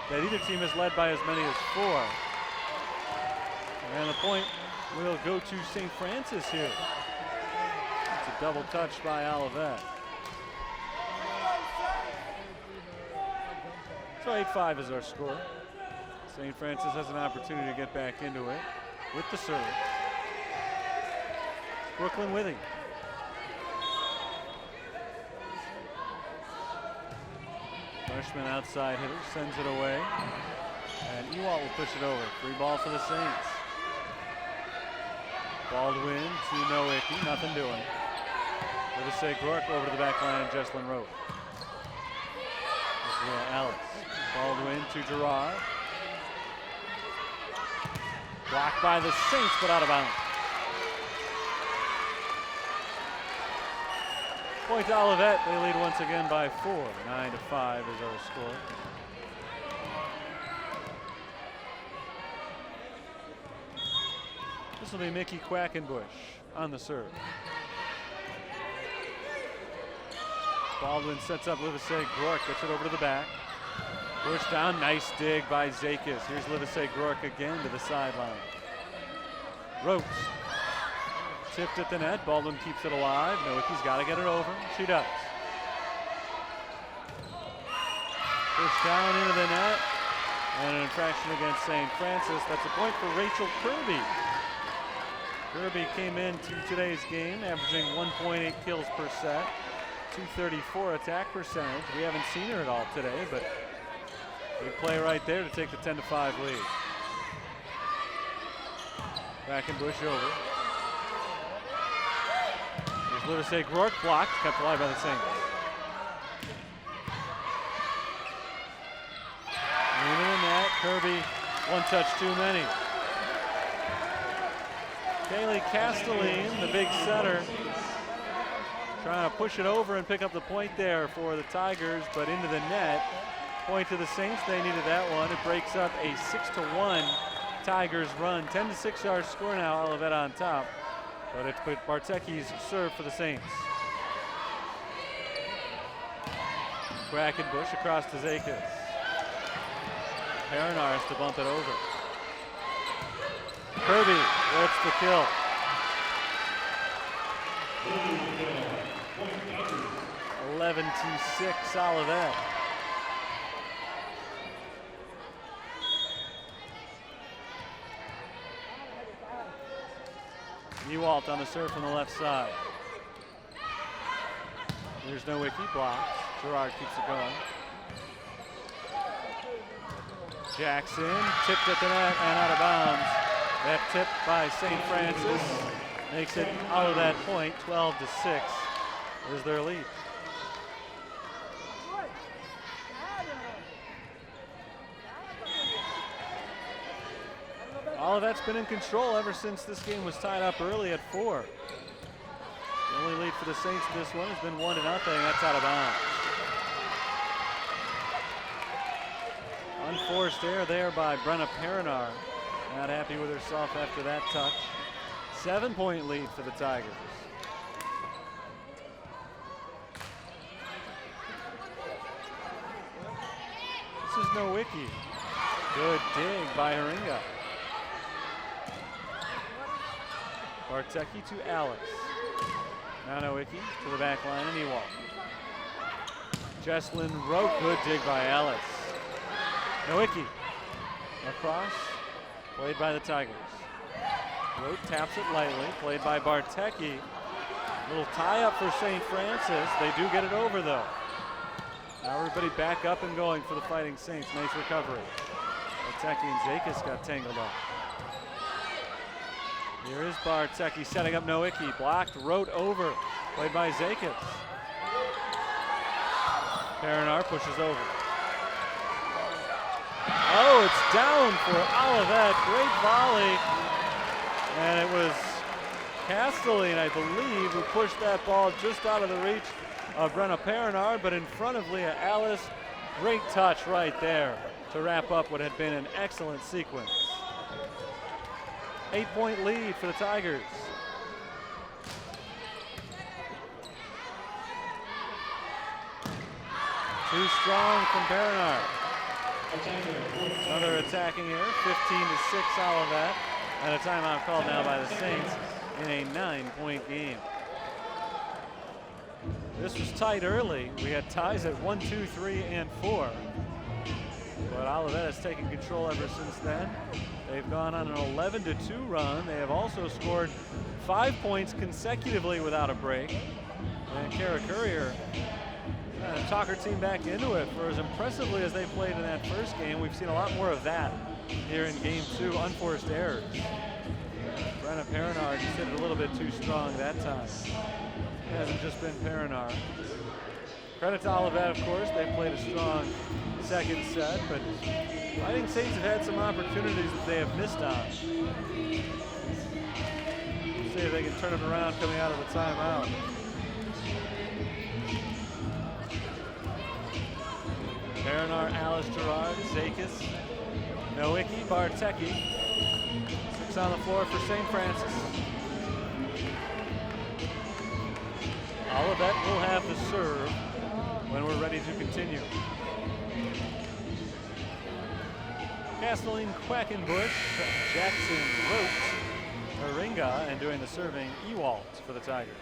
that either team has led by as many as 4. And the point will go to St. Francis here. It's a double touch by Olivet. So 8-5 is our score. St. Francis has an opportunity to get back into it with the serve. Brooklyn Withy. Freshman outside hitter sends it away. And Ewalt will push it over. Free ball for the Saints. Baldwin to Nowicki, nothing doing. Livesey Gork over to the back line, Jesslyn Rowe. Alice. Baldwin to Gerard. Blocked by the Saints, but out of bounds. Point to Olivet, they lead once again by 4. 9-5 is our score. This will be Mickey Quackenbush on the serve. Baldwin sets up Livesey Gork, gets it over to the back. Push down, nice dig by Zakis. Here's Livesey Gork again to the sideline. Roach. Tipped at the net, Baldwin keeps it alive. Nowicki's got to get it over, she does. Push down into the net, and an infraction against St. Francis. That's a point for Rachel Kirby. Kirby came into today's game averaging 1.8 kills per set, 234 attack percentage. We haven't seen her at all today, but big play right there to take the 10-5 lead. Quackenbush over. Here's Livesey Gork, blocked, kept alive by the Saints. Into the net, Kirby, one touch too many. Kaylee Castelline, the big setter, trying to push it over and pick up the point there for the Tigers, but into the net. Point to the Saints, they needed that one. It breaks up a 6-1 Tigers run. 10-6 our score now, Olivet on top. But it's Bartecki's serve for the Saints. Quackenbush across to Zakis. Perinar has to bump it over. Kirby gets the kill. 11-6 Olivet. Ewalt on the serve from the left side. There's no wiki, blocks. Gerard keeps it going. Jackson tipped at the net and out of bounds. That tip by St. Francis makes it out of that point, 12-6 is their lead. Olivet's been in control ever since this game was tied up early at 4. The only lead for the Saints in this one has been 1-0. That's out of bounds. Unforced error there by Brenna Perinar. Not happy with herself after that touch. 7-point lead for the Tigers. This is Nowicki. Good dig by Haringa. Bartecki to Alice. Now Nowicki to the back line and Ewald. Jesslyn Rote, good dig by Alice. Nowicki across, played by the Tigers. Rote taps it lightly, played by Bartecki. Little tie up for St. Francis. They do get it over though. Now everybody back up and going for the Fighting Saints. Nice recovery. Bartecki and Zakis got tangled up. Here is Bartecki setting up Nowicki. Blocked, Rote over, played by Zakis. Perinar pushes over. Oh, it's down for Olivet. Great volley. And it was Castelline, I believe, who pushed that ball just out of the reach of Brenna Perinar, but in front of Leah Alice. Great touch right there to wrap up what had been an excellent sequence. 8-point lead for the Tigers. Too strong from Perinar. Another attacking error, 15-6 Olivet, and a timeout called now by the Saints in a 9-point game. This was tight early. We had ties at 1, 2, 3, and 4. But Olivet has taken control ever since then. They've gone on an 11-2 run. They have also scored 5 points consecutively without a break. And Kara Courier to talk her team back into it. For as impressively as they played in that first game, we've seen a lot more of that here in game 2, unforced errors. Brenna Perinar just hit it a little bit too strong that time. It hasn't just been Perinar. Credit to Olivet, of course. They played a strong second set, but I think Saints have had some opportunities that they have missed on. We'll see if they can turn it around coming out of the timeout. Perinar, Alice, Gerard, Zakis, Nowicki, Bartecki. 6 on the floor for St. Francis. Olivet will have the serve when we're ready to continue. Castelline, Quackenbush, Jackson, Rote, Haringa, and doing the serving, Ewalt for the Tigers.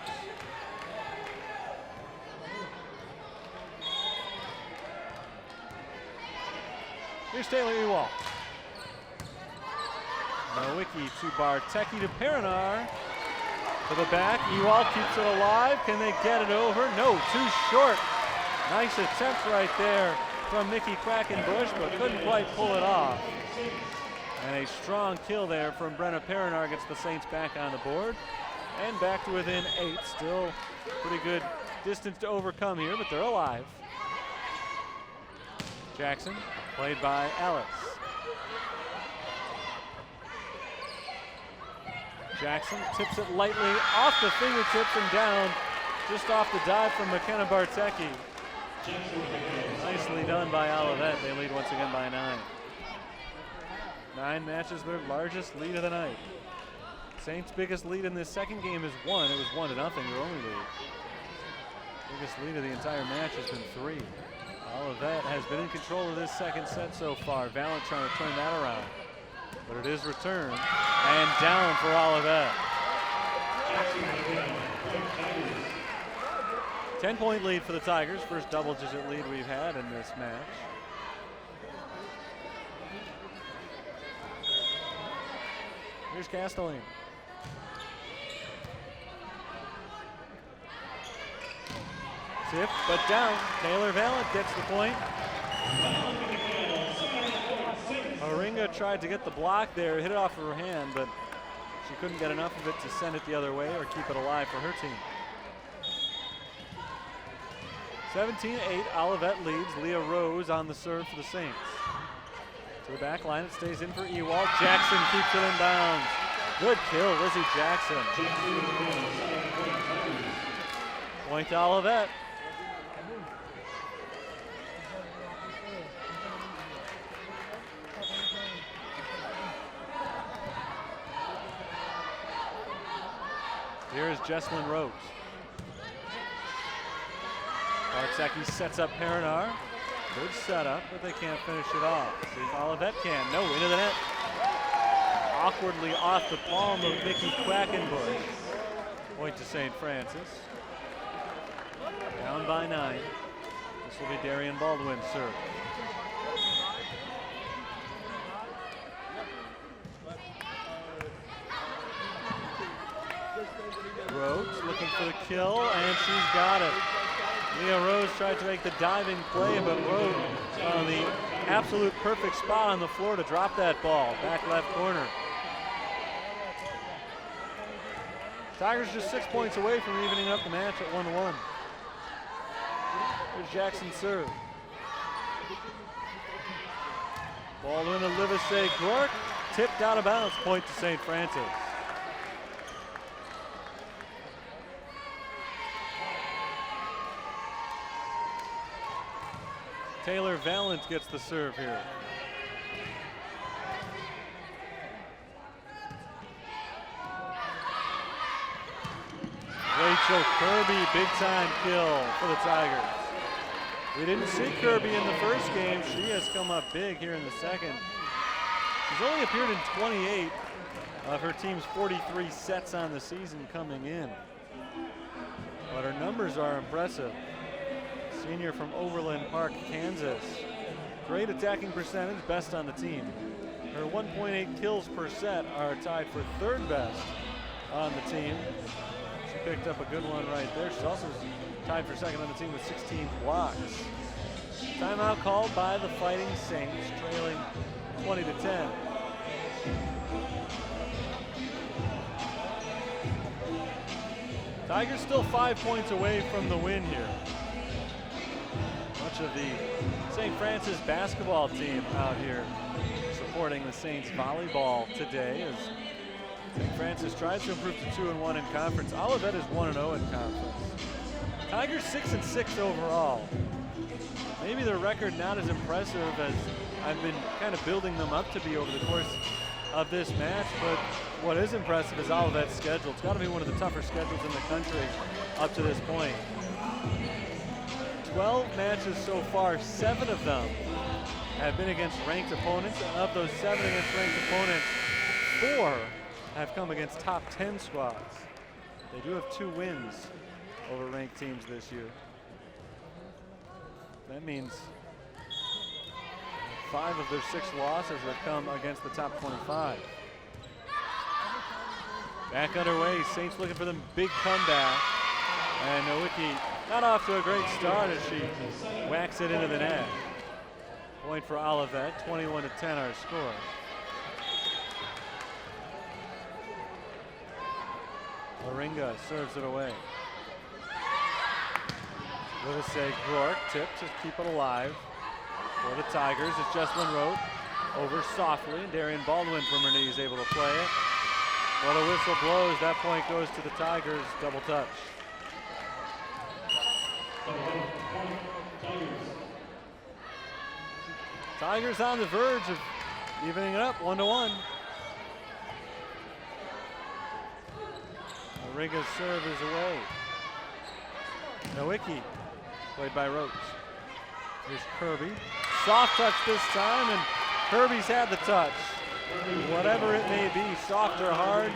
Here's Taylor Ewalt. Nowicki to Bartecki to Perinar. To the back, Ewalt keeps it alive. Can they get it over? No, too short. Nice attempt right there from Nikki Quackenbush, but couldn't quite pull it off. And a strong kill there from Brenna Perinar gets the Saints back on the board. And back to within 8. Still pretty good distance to overcome here, but they're alive. Jackson, played by Alice. Jackson tips it lightly off the fingertips and down, just off the dive from McKenna Bartecki. Nicely done by Olivet. They lead once again by 9. 9 matches their largest lead of the night. Saints' biggest lead in this second game is 1. It was 1-0, their only lead. Biggest lead of the entire match has been 3. Olivet has been in control of this second set so far. Valent trying to turn that around. But it is returned and down for Olivet. 10-point lead for the Tigers. First double-digit lead we've had in this match. Here's Castellane. Tip, but down. Taylor Valent gets the point. Oringa tried to get the block there, hit it off of her hand, but she couldn't get enough of it to send it the other way or keep it alive for her team. 17-8, Olivet leads. Leah Rose on the serve for the Saints. To the back line, it stays in for Ewald. Jackson keeps it in bounds. Good kill, Lizzie Jackson. Point to Olivet. Here's Jesslyn Rose. Barksaki sets up Perinar. Good setup, but they can't finish it off. See if Olivet can. No, into the net. Awkwardly off the palm of Mickey Quackenbush. Point to St. Francis. Down by 9. This will be Darian Baldwin's serve. Rhodes looking for the kill, and she's got it. Leah Rose tried to make the diving play, but Rhodes on the absolute perfect spot on the floor to drop that ball. Back left corner. Tigers just 6 points away from evening up the match at 1-1. Here's Jackson's serve. Baldwin to Livesey Gork, tipped out of bounds, point to St. Francis. Taylor Valent gets the serve here. Rachel Kirby, big time kill for the Tigers. We didn't see Kirby in the first game. She has come up big here in the second. She's only appeared in 28 of her team's 43 sets on the season coming in. But her numbers are impressive. Senior from Overland Park, Kansas. Great attacking percentage, best on the team. Her 1.8 kills per set are tied for third best on the team. She picked up a good one right there. She's also tied for second on the team with 16 blocks. Timeout called by the Fighting Saints, trailing 20-10. Tigers still 5 points away from the win here. Much of the St. Francis basketball team out here supporting the Saints volleyball today as St. Francis tries to improve to 2-1 in conference. Olivet is 1-0 in conference. Tigers 6-6 overall. Maybe their record not as impressive as I've been kind of building them up to be over the course of this match, but what is impressive is Olivet's schedule. It's got to be one of the tougher schedules in the country up to this point. 12 matches so far, 7 of them have been against ranked opponents, and of those 7 against ranked opponents, 4 have come against top 10 squads. They do have 2 wins over ranked teams this year. That means 5 of their 6 losses have come against the top 25. Back underway, Saints looking for the big comeback. And Nowicki not off to a great start as she whacks it into the net. Point for Olivet, 21-10 our score. Oringa serves it away. Livesey Gork tipped to keep it alive for the Tigers. It's Jesslyn Road over softly, and Darian Baldwin from her knee is able to play it. But a whistle blows. That point goes to the Tigers. Double touch. Tigers on the verge of evening it up 1-1. Oringa's serve is away. Nowicki played by Rhodes. Here's Kirby. Soft touch this time, and Kirby's had the touch. Whatever it may be, soft or hard,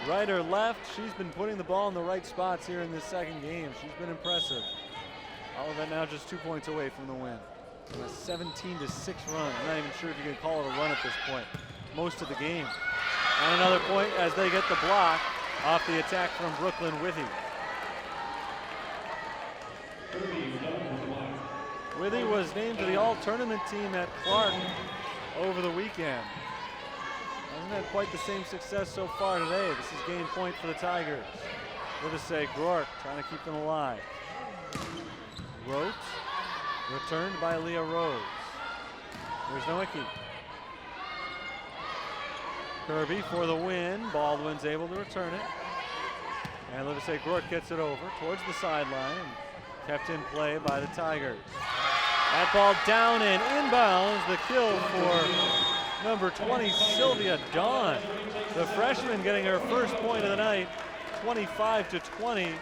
right or left, she's been putting the ball in the right spots here in this second game. She's been impressive. Olivet now just 2 points away from the win. A 17-6 run. I'm not even sure if you can call it a run at this point. Most of the game. And another point as they get the block off the attack from Brooklyn Withy. Withy was named to the all-tournament team at Clark over the weekend. Hasn't had quite the same success so far today. This is game point for the Tigers. Livesey Grork trying to keep them alive. Rhodes, returned by Leah Rose. There's Nowicki. Kirby for the win. Baldwin's able to return it. And Livesey Grork gets it over towards the sideline. Kept in play by the Tigers. That ball down and inbounds. The kill for number 20, Sylvia Dawn. The freshman getting her first point of the night. 25-20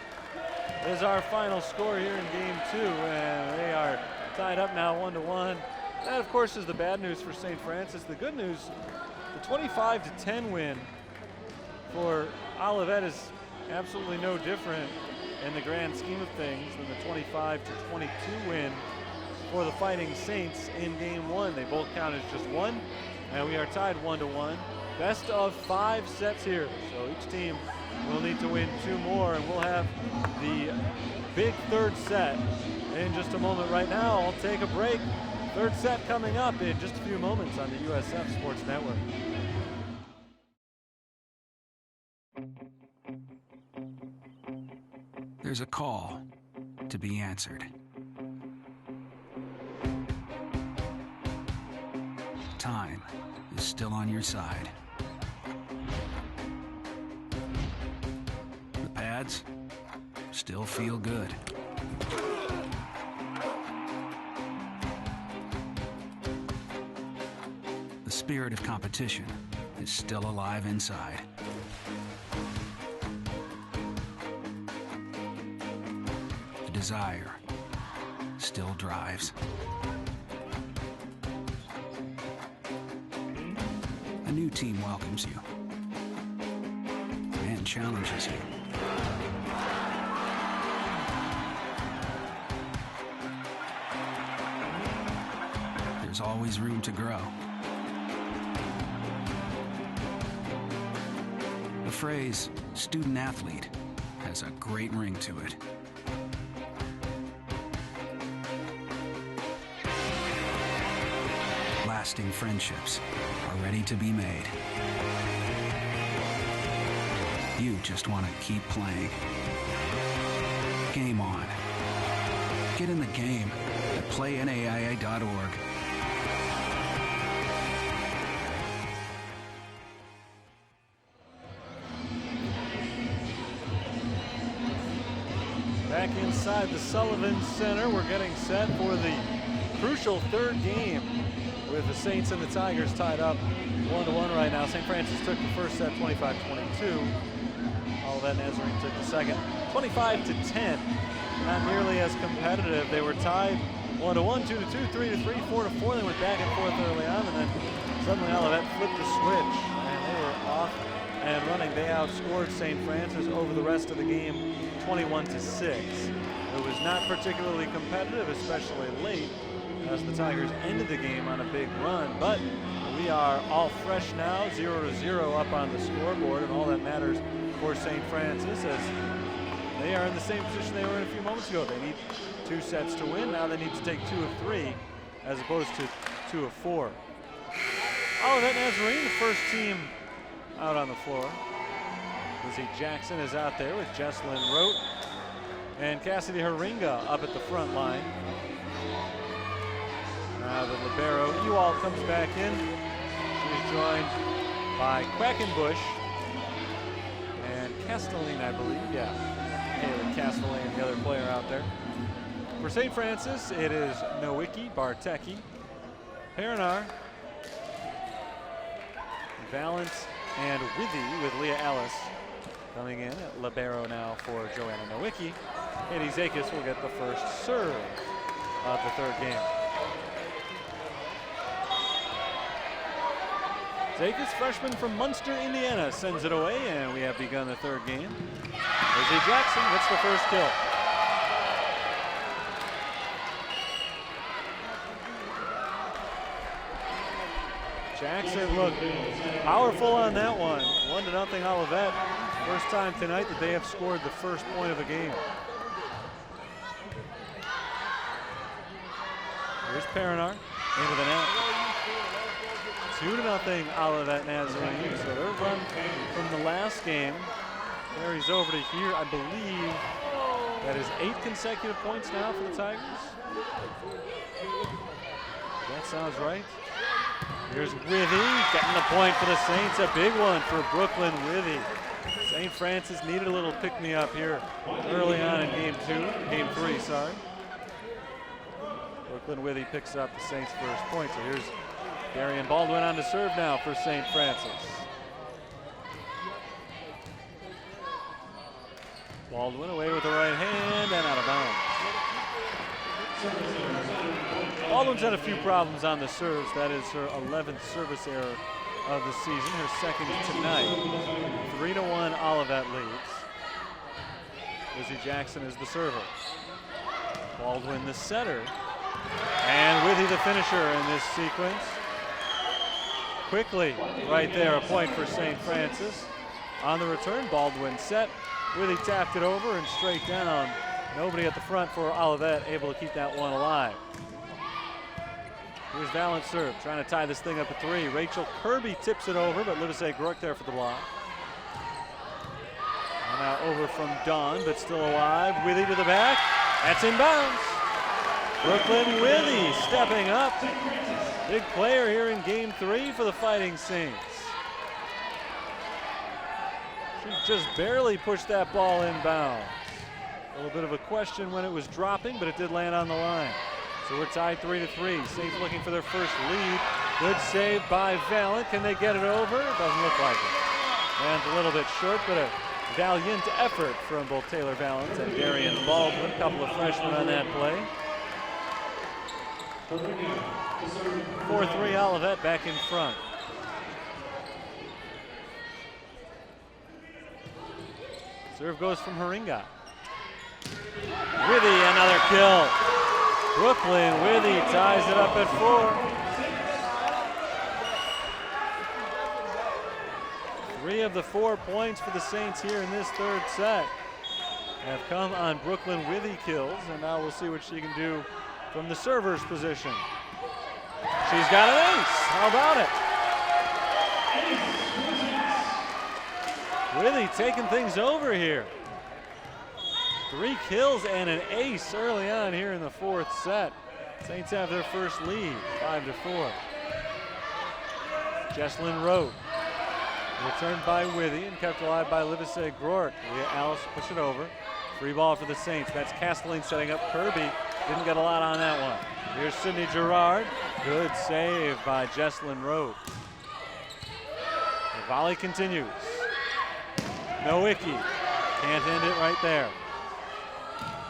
is our final score here in game 2. And they are tied up now 1-1. That, of course, is the bad news for St. Francis. The good news, the 25-10 win for Olivet is absolutely no different in the grand scheme of things than the 25-22 win for the Fighting Saints in game 1. They both count as just one, and we are tied 1-1. Best of 5 sets here, so each team will need to win 2 more, and we'll have the big third set in just a moment. Right now, I'll take a break. Third set coming up in just a few moments on the USF Sports Network. There's a call to be answered. Time is still on your side. The pads still feel good. The spirit of competition is still alive inside. The desire still drives. A new team welcomes you and challenges you. There's always room to grow. The phrase student athlete has a great ring to it. Lasting friendships are ready to be made. You just want to keep playing. Game on. Get in the game at playnaia.org. Back inside the Sullivan Center, we're getting set for the crucial third game with the Saints and the Tigers tied up 1-1 right now. St. Francis took the first set 25-22. Olivet Nazarene took the second 25-10. Not nearly as competitive. They were tied 1-1, 2-2, 3-3, 4-4. They went back and forth early on, and then suddenly Olivet flipped the switch, and they were off and running. They outscored St. Francis over the rest of the game 21-6. It was not particularly competitive, especially late, as the Tigers ended the game on a big run, but we are all fresh now, 0-0 up on the scoreboard, and all that matters for St. Francis as they are in the same position they were in a few moments ago. They need 2 sets to win. Now they need to take 2 of 3 as opposed to 2 of 4. Olivet Nazarene, the first team out on the floor. Lizzie Jackson is out there with Jesslyn Rote and Cassidy Haringa up at the front line. Now the libero, Ewald comes back in. She's joined by Quackenbush and Castelline, I believe. Yeah, Haley Castelline, the other player out there. For St. Francis, it is Nowicki, Bartecki, Perinar, Valance, and Withy with Leah Ellis coming in at libero now for Joanna Nowicki. Katie Zakis will get the first serve. of the third game. Zakis, freshman from Munster, Indiana, sends it away, and we have begun the third game. Lizzie Jackson gets the first kill. Jackson looked powerful on that one. 1-0 Olivet. First time tonight that they have scored the first point of a game. Here's Perinar into the net. 2-0 Olivet Nazarene. So their run from the last game carries over to here. I believe that is 8 consecutive points now for the Tigers. That sounds right. Here's Withy getting the point for the Saints. A big one for Brooklyn Withy. St. Francis needed a little pick-me-up here early on in game 3, sorry. Brooklyn Withy picks up the Saints' first point. So here's Darian Baldwin on to serve now for St. Francis. Baldwin away with the right hand and out of bounds. Baldwin's had a few problems on the serves. That is her 11th service error of the season, her second tonight. 3-1 Olivet leads. Lizzie Jackson is the server. Baldwin the setter. And Withy the finisher in this sequence. Quickly, right there, a point for St. Francis. On the return, Baldwin set. Withy tapped it over and straight down. Nobody at the front for Olivet, able to keep that one alive. Here's Valent serve, trying to tie this thing up at 3. Rachel Kirby tips it over, but Livesey Groark there for the block. And now over from Dawn, but still alive. Withy to the back. That's in bounds. Brooklyn Withy stepping up. Big player here in game 3 for the Fighting Saints. She just barely pushed that ball inbounds. A little bit of a question when it was dropping, but it did land on the line. So we're tied 3-3. Saints looking for their first lead. Good save by Valent. Can they get it over? Doesn't look like it. Lands a little bit short, but a valiant effort from both Taylor Valent and Darian Baldwin. A couple of freshmen on that play. 4-3 Olivet back in front. Serve goes from Haringa. Withy, another kill. Brooklyn Withy ties it up at 4. 3 of the 4 points for the Saints here in this third set have come on Brooklyn Withy kills, and now we'll see what she can do from the server's position. She's got an ace. How about it? Withy taking things over here. 3 kills and an ace early on here in the 4th set. Saints have their first lead, 5-4. Jesslyn Rowe. Returned by Withy and kept alive by Livesey Groark. Leah Alice push it over. Free ball for the Saints. That's Castelline setting up Kirby. Didn't get a lot on that one. Here's Sydney Gerard. Good save by Jesslyn Rowe. The volley continues. Nowicki can't end it right there.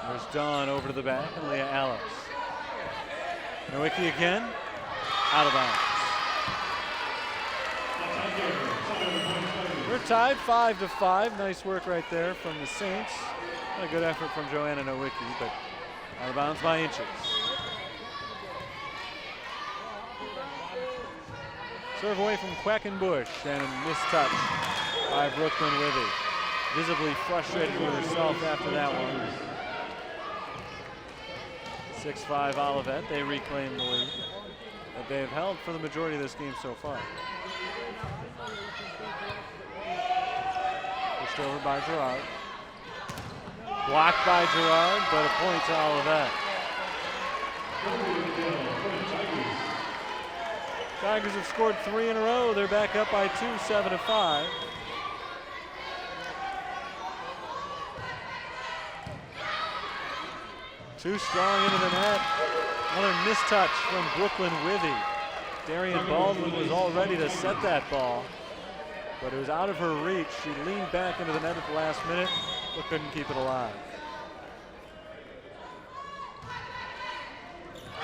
There's Dawn over to the back and Leah Alice. Nowicki again. Out of bounds. We're tied 5-5. Nice work right there from the Saints. A good effort from Joanna Nowicki, but out of bounds by inches. Serve away from Quackenbush and a mistouch by Brooklyn Withy. Visibly frustrated with herself after that one. 6-5 Olivet. They reclaim the lead that they have held for the majority of this game so far. Pushed over by Gerard. Blocked by Gerard, but a point to Olivet. Tigers have scored 3 in a row. They're back up by 2, 7-5. Too strong into the net. Another mistouch from Brooklyn Withy. Darian Baldwin was all ready to set that ball, but it was out of her reach. She leaned back into the net at the last minute, but couldn't keep it alive.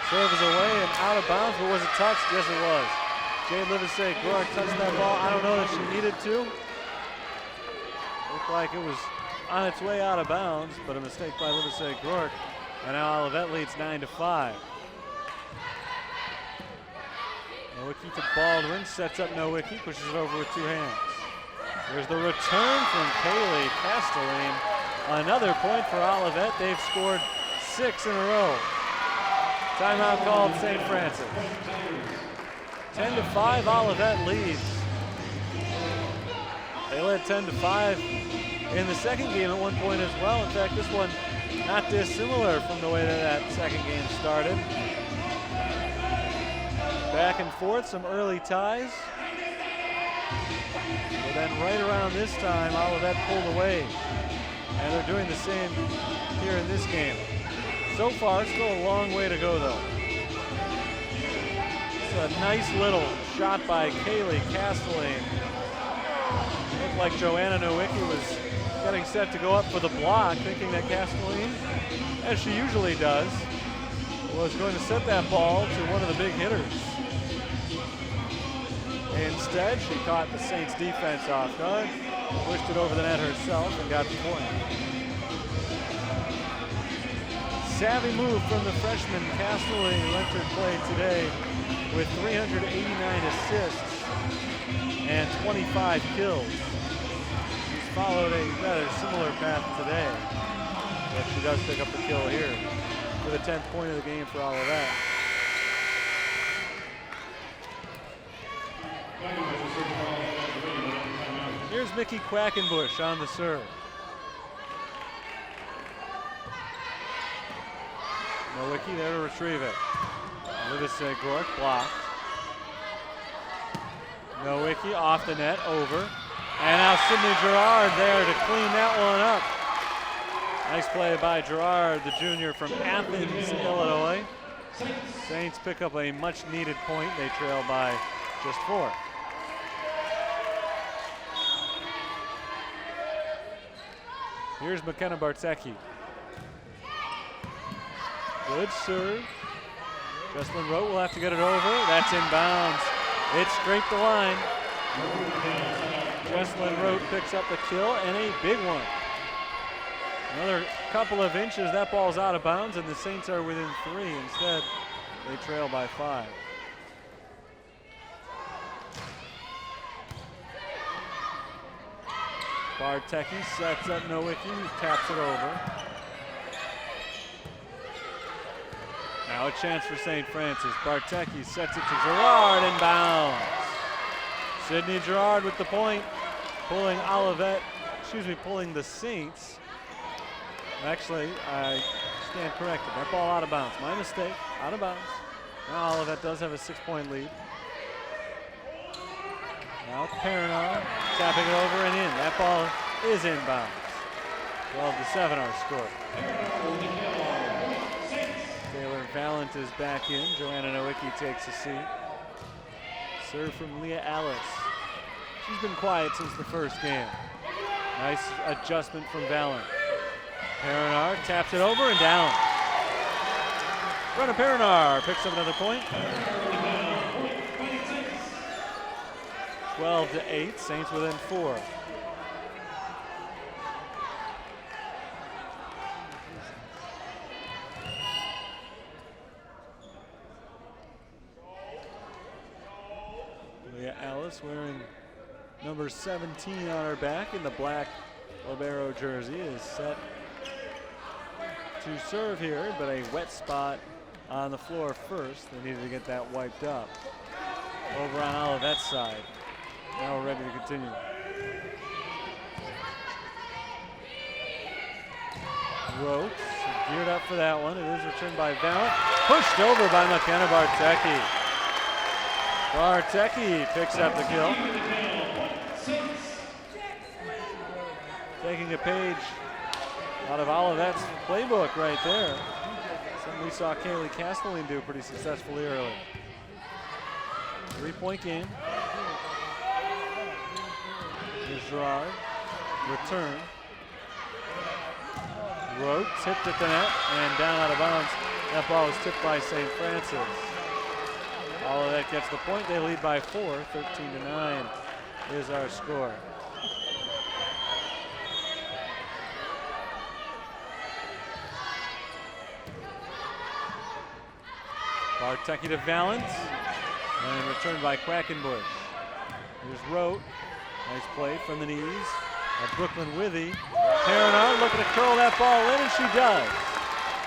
Serve is away and out of bounds, but was it touched? Yes, it was. Jade Livesey-Gork touched that ball. I don't know that she needed to. Looked like it was on its way out of bounds, but a mistake by Livesey-Gork. And now Olivet leads 9-5. Nowicki to Baldwin, sets up Nowicki, pushes it over with two hands. There's the return from Kaylee Castellane. Another point for Olivet. They've scored 6 in a row. Timeout called St. Francis. 10-5, Olivet leads. They led 10-5 in the second game at one point as well. In fact, this one not dissimilar from the way that second game started. Back and forth, some early ties. But then right around this time, Olivet pulled away. And they're doing the same here in this game. So far, still a long way to go, though. It's a nice little shot by Kaylee Castellane. Looked like Joanna Nowicki was getting set to go up for the block, thinking that Castellane, as she usually does, was going to set that ball to one of the big hitters. Instead, she caught the Saints defense off guard, pushed it over the net herself, and got the point. Savvy move from the freshman Castellane, who entered play today with 389 assists and 25 kills. She's followed a rather similar path today, but she does pick up the kill here for the 10th point of the game for Olivet. Here's Mickey Quackenbush on the serve. Nowicki there to retrieve it. Livesey-Gork blocked. Nowicki off the net, over. And now Sydney Gerard there to clean that one up. Nice play by Gerard, the junior from Athens, Illinois. Saints pick up a much needed point. They trail by just 4. Here's McKenna Bartecki. Good serve. Jesslyn Rote will have to get it over. That's inbounds. It scraped the line. Jesslyn Rote picks up the kill, and a big one. Another couple of inches, that ball's out of bounds, and the Saints are within 3. Instead, they trail by 5. Bartecki sets up Nowicki, taps it over. Now a chance for St. Francis. Bartecki sets it to Gerard and bounds. Sydney Gerard with the point, pulling pulling the Saints. Actually, I stand corrected. That ball out of bounds. My mistake, out of bounds. Now Olivet does have a 6-point lead. Now Perinar tapping it over and in. That ball is inbounds. 12-7 our score. Taylor Valent is back in. Joanna Nowicki takes a seat. Serve from Leah Alice. She's been quiet since the first game. Nice adjustment from Valent. Perinar taps it over and down. Brenna Perinar picks up another point. 12-8, Saints within 4. Leah Alice wearing number 17 on her back in the black libero jersey is set to serve here, but a wet spot on the floor first. They needed to get that wiped up. Over on Olivet's side. Now we're ready to continue. Rote geared up for that one. It is returned by Valent. Pushed over by McKenna Bartecki. Bartecki picks up the kill. Taking a page out of Olivet's playbook right there. Something we saw Kaylee Castellane do pretty successfully early. 3-point game. Here's Gerard. Return. Rote tipped at the net and down out of bounds That ball was tipped by St. Francis. Olivet gets the point. They lead by 4, 13-9 is our score. Bartecki to Valance, and returned by Quackenbush. Here's Rote. Nice play from the knees of Brooklyn Withy. Perinar looking to curl that ball in, and she does.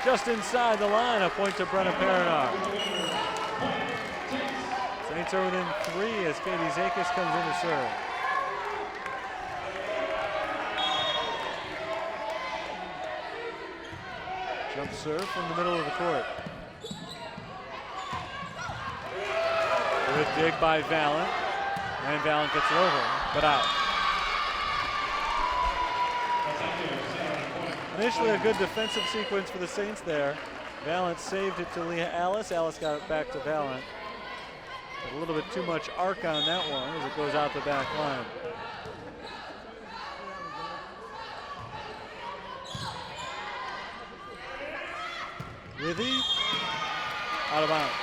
Just inside the line, a point to Brenna Perinar. Saints are within 3 as Katie Zakis comes in to serve. Jump serve from the middle of the court. Good dig by Valent, and Valent gets it over, but out. Initially a good defensive sequence for the Saints there. Valent saved it to Leah Alice. Alice got it back to Valent. But a little bit too much arc on that one as it goes out the back line. Withy, out of bounds.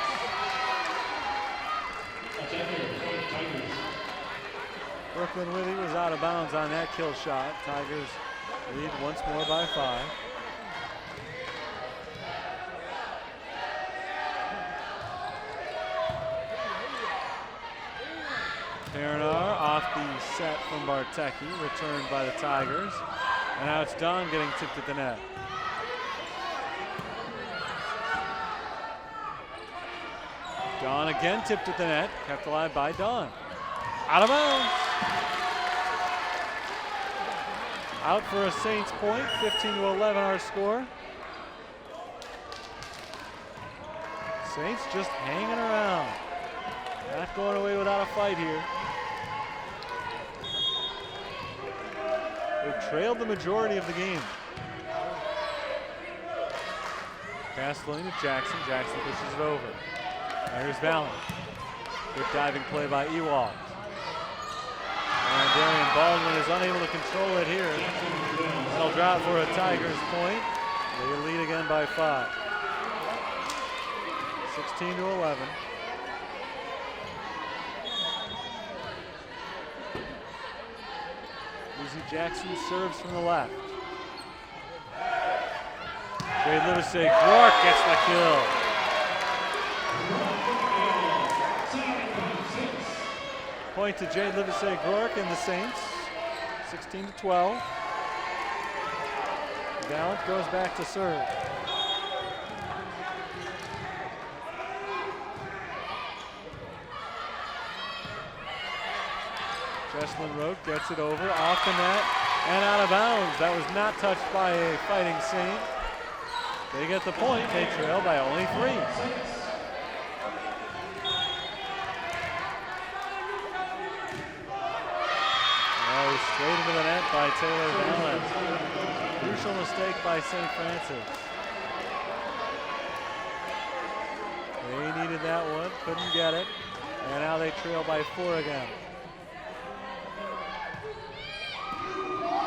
Brooklyn Withy was out of bounds on that kill shot. Tigers lead once more by 5. Perinar off the set from Bartecki, returned by the Tigers. And now it's Dawn getting tipped at the net. Dawn again tipped at the net, kept alive by Dawn. Out of bounds. Out for a Saints point, 15-11 our score. Saints just hanging around. Not going away without a fight here. They've trailed the majority of the game. Castellini to Jackson. Jackson pushes it over. Now here's Valent. Good diving play by Ewald. And Darian Baldwin is unable to control it here. That'll drop for a Tigers point. They lead again by 5. 16-11. Lizzie Jackson serves from the left. Jade Livesey-Gork gets the kill. Point to Jade Livesey-Gork and the Saints, 16-12. Valent goes back to serve. Jesslyn Rote gets it over, off the net, and out of bounds. That was not touched by a Fighting Saint. They get the point. They trail by only 3. Oh, straight into the net by Taylor Valent. Crucial mistake by St. Francis. They needed that one, couldn't get it, and now they trail by 4 again.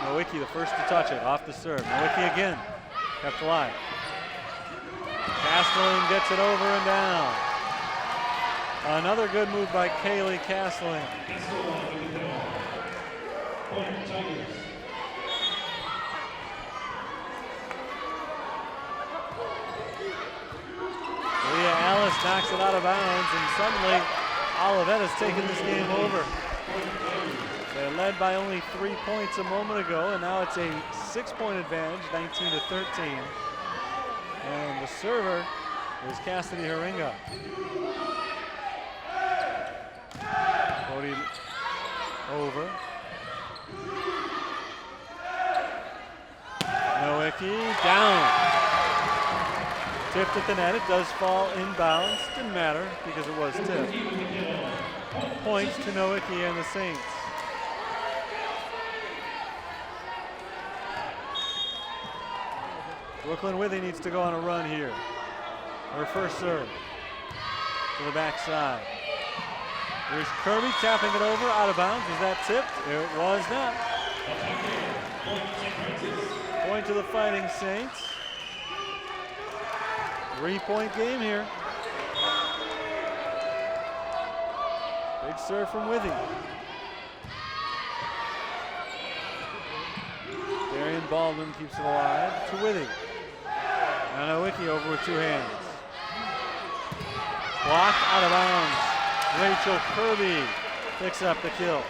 Nowicki the first to touch it, off the serve. Nowicki again, kept alive. Castellin gets it over and down. Another good move by Kaylee Castellin. Leah Alice knocks it out of bounds, and suddenly Olivet has taken this game over. They led by only 3 points a moment ago, and now it's a 6-point advantage, 19-13. And the server is Cassidy Haringa. Cody over. Nowicki down. Tipped at the net. It does fall inbounds. Didn't matter because it was tipped. Points to Nowicki and the Saints. Brooklyn Withy needs to go on a run here. Her first serve to the backside. Here's Kirby tapping it over, out of bounds. Was that tipped? It was not. Point to the Fighting Saints. 3-point game here. Big serve from Withy. Darian Baldwin keeps it alive to Withy. Now Nowicki over with 2 hands. Blocked out of bounds. Rachel Kirby picks up the kill.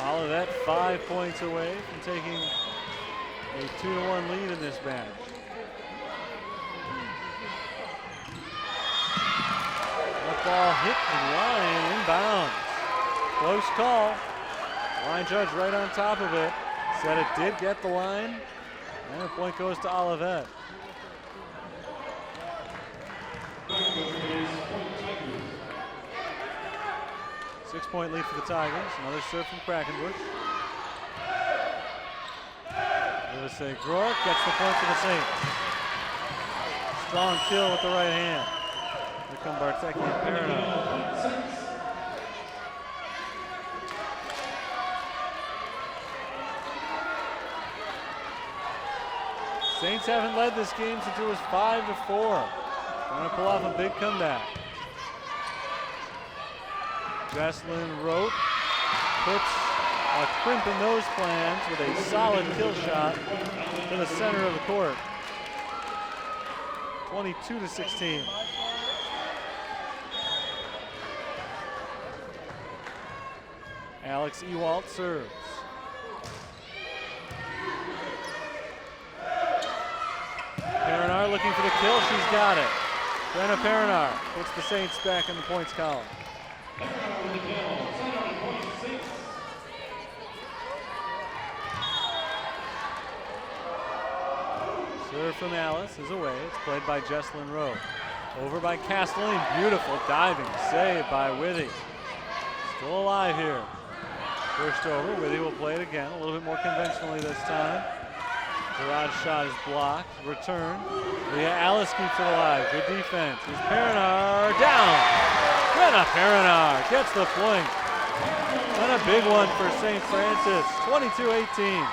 Olivet 5 points away from taking a 2-1 lead in this match. That ball hit the line inbounds. Close call. Line judge right on top of it. Said it did get the line. And the point goes to Olivet. Six-point lead for the Tigers. Another serve from Quackenbush. Lewis Groark gets the point for the Saints. Strong kill with the right hand. Here come Bartecki and Perino. Saints haven't led this game since it was 5-4. Trying to pull off a big comeback. Jesslyn Rote puts a crimp in those plans with a solid kill shot to the center of the court. 22-16. Alex Ewalt serves. Perinar looking for the kill, she's got it. Brenna Perinar puts the Saints back in the points column. Serve from Alice is away. It's played by Jesslyn Rowe. Over by Castelline. Beautiful diving save by Withy. Still alive here. Pushed over. Withy will play it again. A little bit more conventionally this time. Garage shot is blocked. Return. Leah Alice keeps it alive. Good defense. Here's Perinar down. Brenna Perinar gets the point. And a big one for St. Francis. 22-18.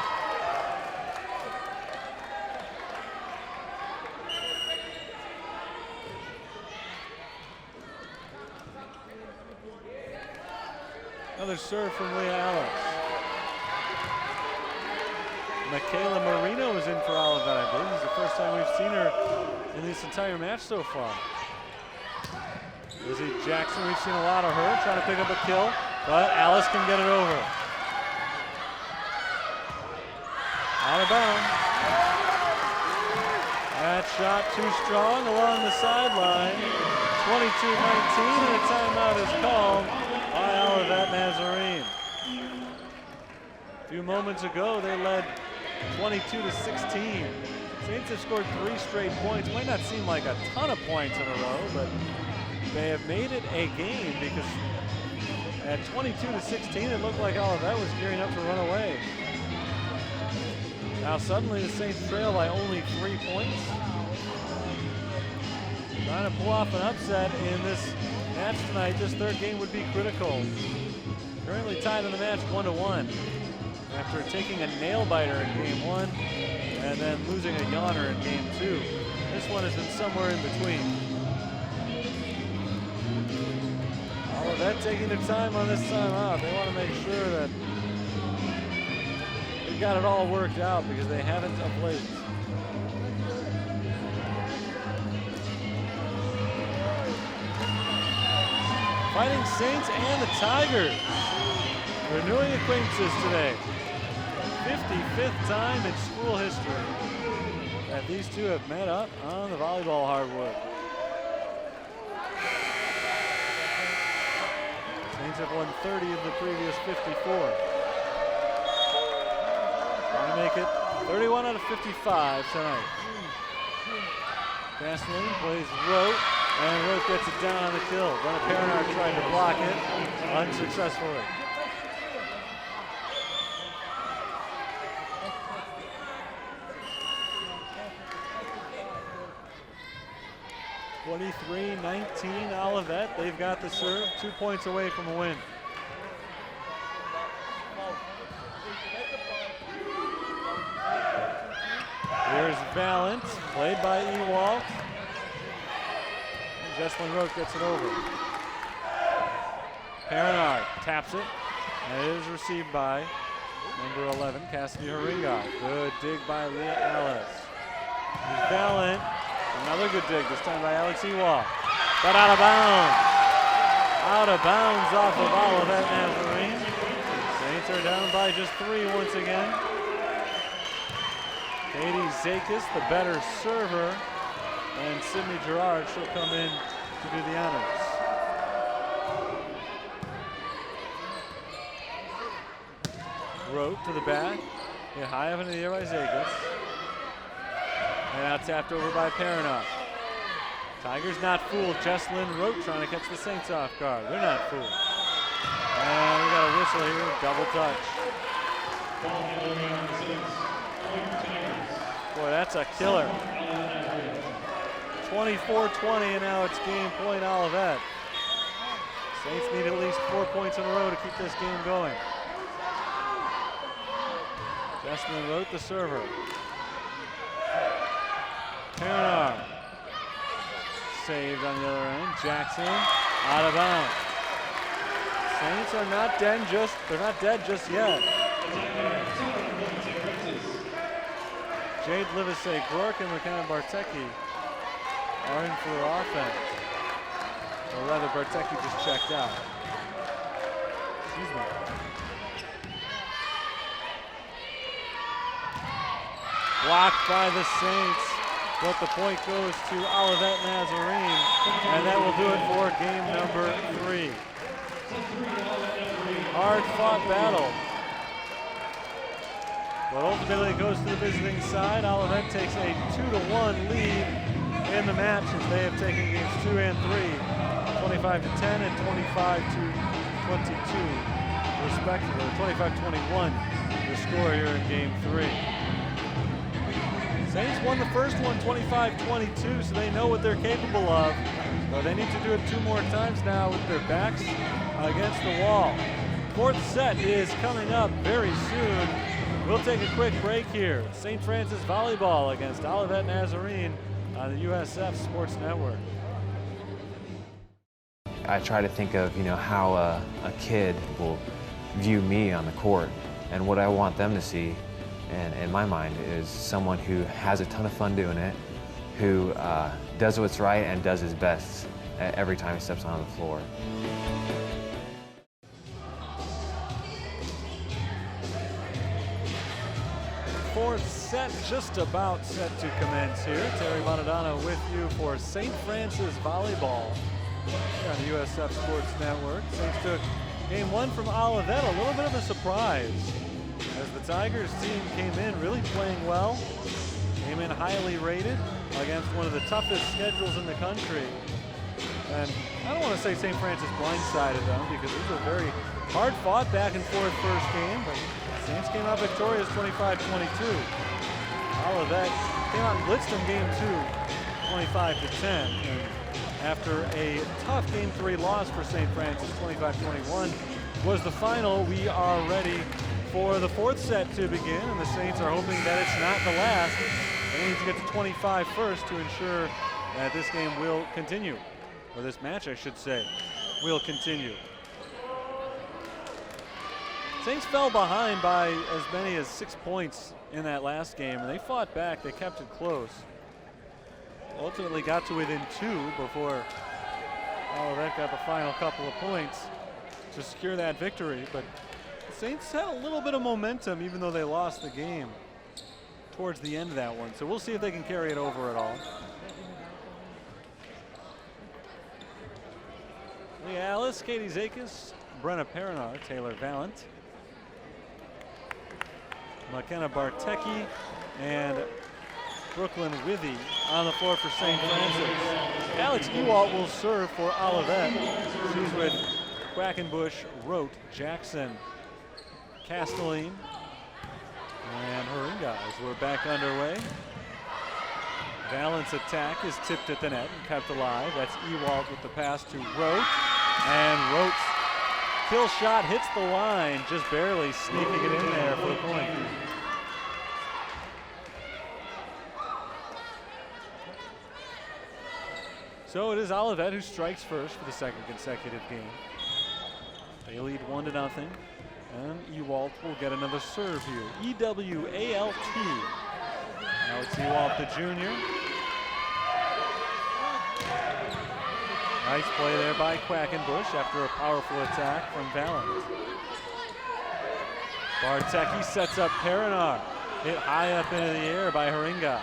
Another serve from Leah Alice. Michaela Marino is in for Olivet, I believe. This is the first time we've seen her in this entire match so far. Lizzie Jackson, we've seen a lot of her, trying to pick up a kill, but Alice can get it over. Out of bounds. That shot too strong along the sideline. 22-19, and a timeout is called by Olivet Nazarene. A few moments ago, they led 22-16. Saints have scored 3 straight points. Might not seem like a ton of points in a row, but they have made it a game because at 22-16, it looked like Olivet was gearing up to run away. Now suddenly the Saints trail by only 3 points. Trying to pull off an upset in this match tonight. This third game would be critical. Currently tied in the match 1-1. After taking a nail-biter in game 1 and then losing a yawner in game 2. This one has been somewhere in between. Olivet taking their time on this timeout. They want to make sure that they got it all worked out because they haven't of late. Fighting Saints and the Tigers renewing acquaintances today. 55th time in school history that these two have met up on the volleyball hardwood. Saints have won 30 of the previous 54. Trying to make it 31 out of 55 tonight. Castelline plays Rote, and Rote gets it down on the kill. Brenna Perinar tried to block it unsuccessfully. (23-19) Olivet. They've got the serve, 2 points away from a win. Here's Valent, played by Ewald. And Jesslyn Rote gets it over. Paranard taps it, and it is received by number 11, Cassidy Haringa. Good dig by Leah Alice. Here's Valent, another good dig, this time by Alex Ewald. But out of bounds. Out of bounds off of Olivet Nazarene. Saints are down by just 3 once again. Katie Zakis, the better server, and Sydney Gerard, she'll come in to do the honors. Rote to the back, hit high up into the air by Zakis. And now tapped over by Paranov. Tigers not fooled. Jesslyn Rote trying to catch the Saints off guard. They're not fooled. And we got a whistle here, double touch. Boy, that's a killer. 24-20, and now it's game point Olivet. Saints need at least 4 points in a row to keep this game going. Jesslyn Rote, the server. Paranov. Saved on the other end. Jackson out of bounds. Saints are not dead just yet. Jade Livesey, Gork, and McKenna Bartecki are in for offense. Or rather, Bartecki just checked out. Excuse me. Blocked by the Saints. But the point goes to Olivet Nazarene, and that will do it for game number 3. Hard-fought battle. But ultimately it goes to the visiting side. Olivet takes a 2-1 lead in the match as they have taken games 2 and 3, 25-10 and 25-22, respectively. 25-21 the score here in game 3. Saints won the first one 25-22, so they know what they're capable of. But they need to do it 2 more times now with their backs against the wall. 4th set is coming up very soon. We'll take a quick break here. St. Francis Volleyball against Olivet Nazarene on the USF Sports Network. I try to think of, how a kid will view me on the court, and what I want them to see. And in my mind is someone who has a ton of fun doing it, who does what's right and does his best every time he steps on the floor. Fourth set just about set to commence here. Terry Bonadonna with you for St. Francis Volleyball here on the USF Sports Network. Saints took game 1 from Olivet, a little bit of a surprise, as the Tigers team came in really playing well, came in highly rated against one of the toughest schedules in the country. And I don't want to say St. Francis blindsided them because it was a very hard-fought back-and-forth first game, but Saints came out victorious 25-22. Olivet came out and blitzed them game 2, 25-10. And after a tough game 3 loss for St. Francis, 25-21 was the final. We are ready for the 4th set to begin, and the Saints are hoping that it's not the last. They need to get to 25 first to ensure that this game will continue, or this match, I should say, will continue. Saints fell behind by as many as 6 points in that last game, and they fought back. They kept it close. Ultimately got to within 2 before Olivet got the final couple of points to secure that victory, but the Saints had a little bit of momentum even though they lost the game towards the end of that one. So we'll see if they can carry it over at all. Leah Alice, Katie Zakis, Brenna Paranard, Taylor Valent, McKenna Bartecki, and Brooklyn Withy on the floor for St. Francis. Alex Ewalt will serve for Olivet. She's with Quackenbush, Rote, Jackson, Castelline, and Haringa as we're back underway. Valent's attack is tipped at the net and kept alive. That's Ewalt with the pass to Rote, and Rote's kill shot hits the line, just barely sneaking it in there for the point. So it is Olivet who strikes first for the second consecutive game. They lead 1-0, and Ewalt will get another serve here. E-W-A-L-T. Now it's Ewalt, the junior. Nice play there by Quackenbush after a powerful attack from Valent. Bartecki sets up Perinar. Hit high up into the air by Haringa.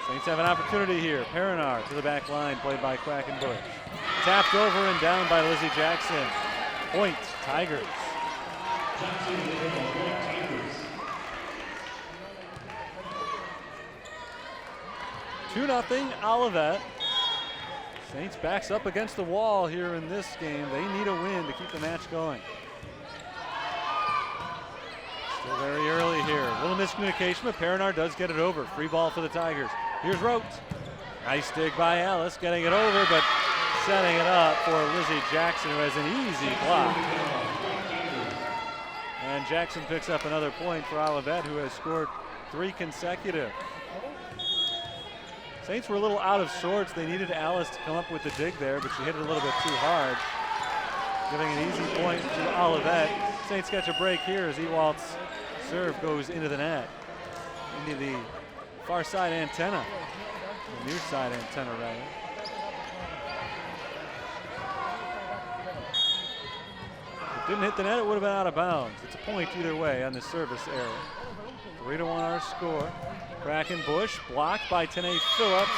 Saints have an opportunity here. Perinar to the back line, played by Quackenbush. Tapped over and down by Lizzie Jackson. Point, Tigers. 2-0 Olivet. Saints backs up against the wall here in this game. They need a win to keep the match going. Still very early here. A little miscommunication, but Perinar does get it over. Free ball for the Tigers. Here's Rotes. Nice dig by Alice, getting it over, but setting it up for Lizzie Jackson, who has an easy block. And Jackson picks up another point for Olivet, who has scored 3 consecutive. Saints were a little out of sorts. They needed Alice to come up with the dig there, but she hit it a little bit too hard, giving an easy point to Olivet. Saints catch a break here as Ewalt's serve goes into the net, into the far side antenna, the near side antenna rather. If it didn't hit the net, it would have been out of bounds. It's a point either way on the service error. 3-1 our score. Quackenbush blocked by Tanae Phillips,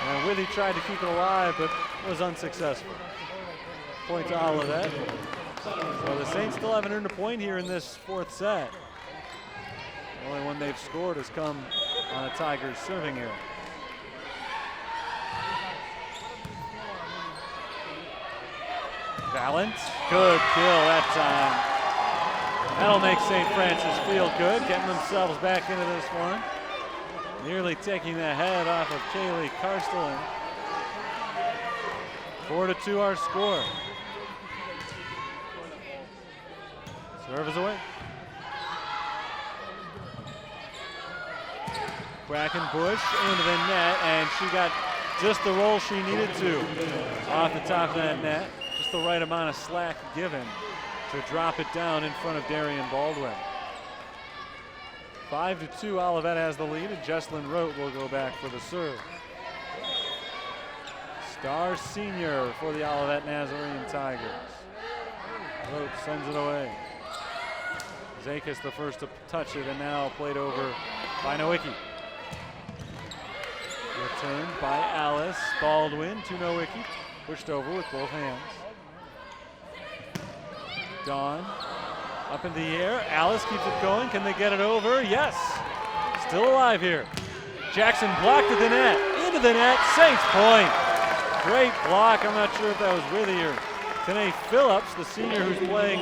and Withy tried to keep it alive but was unsuccessful. Point to Olivet. So the Saints still haven't earned a point here in this 4th set. The only one they've scored has come on a Tigers serving error. Valent, good kill that time. That'll make St. Francis feel good, getting themselves back into this one. Nearly taking the head off of Kaylee Karstelen. 4-2 our score. Serve is away. Quackenbush into the net, and she got just the roll she needed to off the top of that net. Just the right amount of slack given to drop it down in front of Darian Baldwin. 5-2, Olivet has the lead, and Jesslyn Rote will go back for the serve. Star senior for the Olivet Nazarene Tigers. Rote sends it away. Zakis the first to touch it, and now played over by Nowicki. Returned by Alice. Baldwin to Nowicki. Pushed over with both hands. Dawn up in the air. Alice keeps it going. Can they get it over? Yes. Still alive here. Jackson blocked at the net. Into the net. Saints point. Great block. I'm not sure if that was Withy or Tanae Phillips, the senior who's playing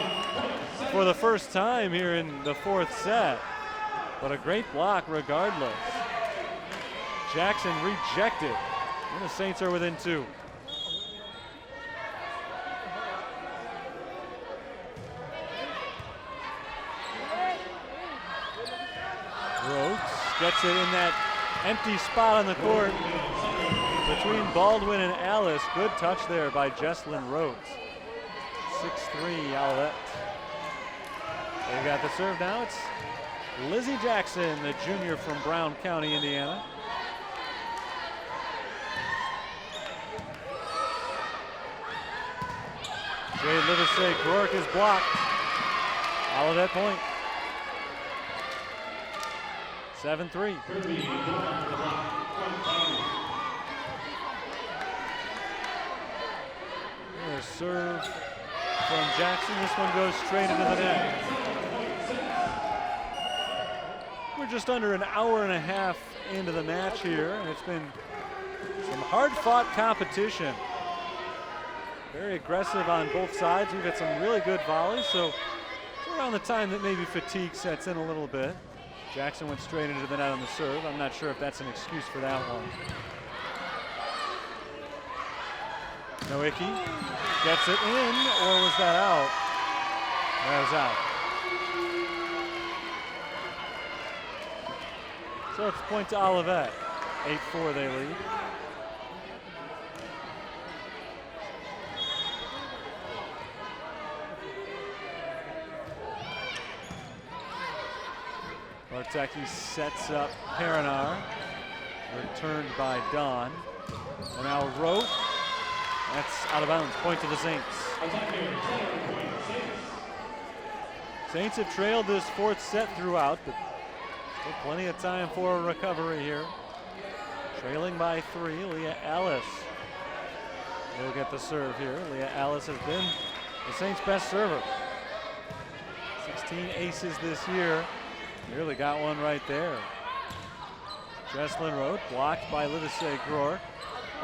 for the first time here in the 4th set. But a great block regardless. Jackson rejected. And the Saints are within 2. Rhodes gets it in that empty spot on the court between Baldwin and Alice. Good touch there by Jesslyn Rhodes. 6-3 Olivet. They've got the serve now. It's Lizzie Jackson, the junior from Brown County, Indiana. Jade Livesey-Rourke is blocked. Olivet point. 7-3. A serve from Jackson. This one goes straight into the net. We're just under an hour and a half into the match here, and it's been some hard-fought competition. Very aggressive on both sides. We've got some really good volleys, so it's around the time that maybe fatigue sets in a little bit. Jackson went straight into the net on the serve. I'm not sure if that's an excuse for that one. Nowicki gets it in, or was that out? That was out. So it's a point to Olivet. 8-4 they lead. Bartecki sets up Perinar. Returned by Don. And now Rote. That's out of bounds. Point to the Saints. Saints have trailed this fourth set throughout, but still plenty of time for a recovery here. Trailing by 3, Leah Alice will get the serve here. Leah Alice has been the Saints' best server. 16 aces this year. Nearly got one right there. Jesslyn Rote blocked by Livesey Grork.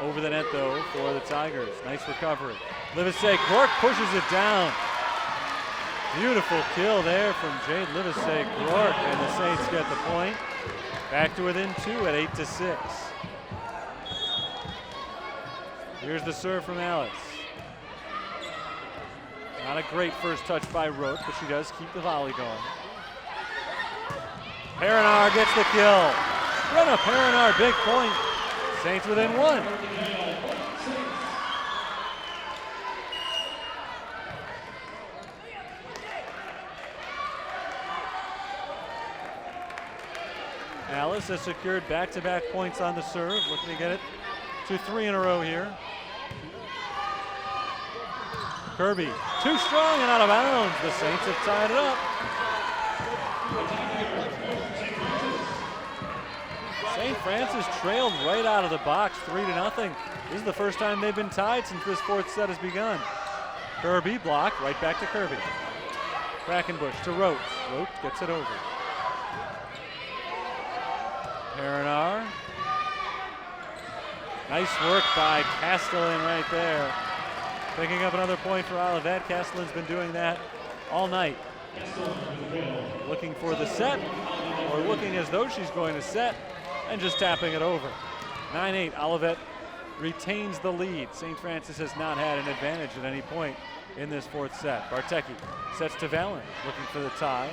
Over the net though for the Tigers. Nice recovery. Livesey Grork pushes it down. Beautiful kill there from Jade Livesey Grork, and the Saints get the point. Back to within 2 at 8-6. Here's the serve from Alice. Not a great first touch by Rote, but she does keep the volley going. Perinar gets the kill. Brenna Perinar, big point. Saints within 1. Alice has secured back-to-back points on the serve, looking to get it to 3 in a row here. Kirby, too strong and out of bounds. The Saints have tied it up. St. Francis trailed right out of the box, 3-0. This is the first time they've been tied since this fourth set has begun. Kirby blocked, right back to Kirby. Quackenbush to Rote. Rote gets it over. Perinar. Nice work by Castellan right there. Picking up another point for Olivet. Castellan's been doing that all night. Looking for the set, or looking as though she's going to set, and just tapping it over. 9-8, Olivet retains the lead. St. Francis has not had an advantage at any point in this fourth set. Bartecki sets to Valen, looking for the tie.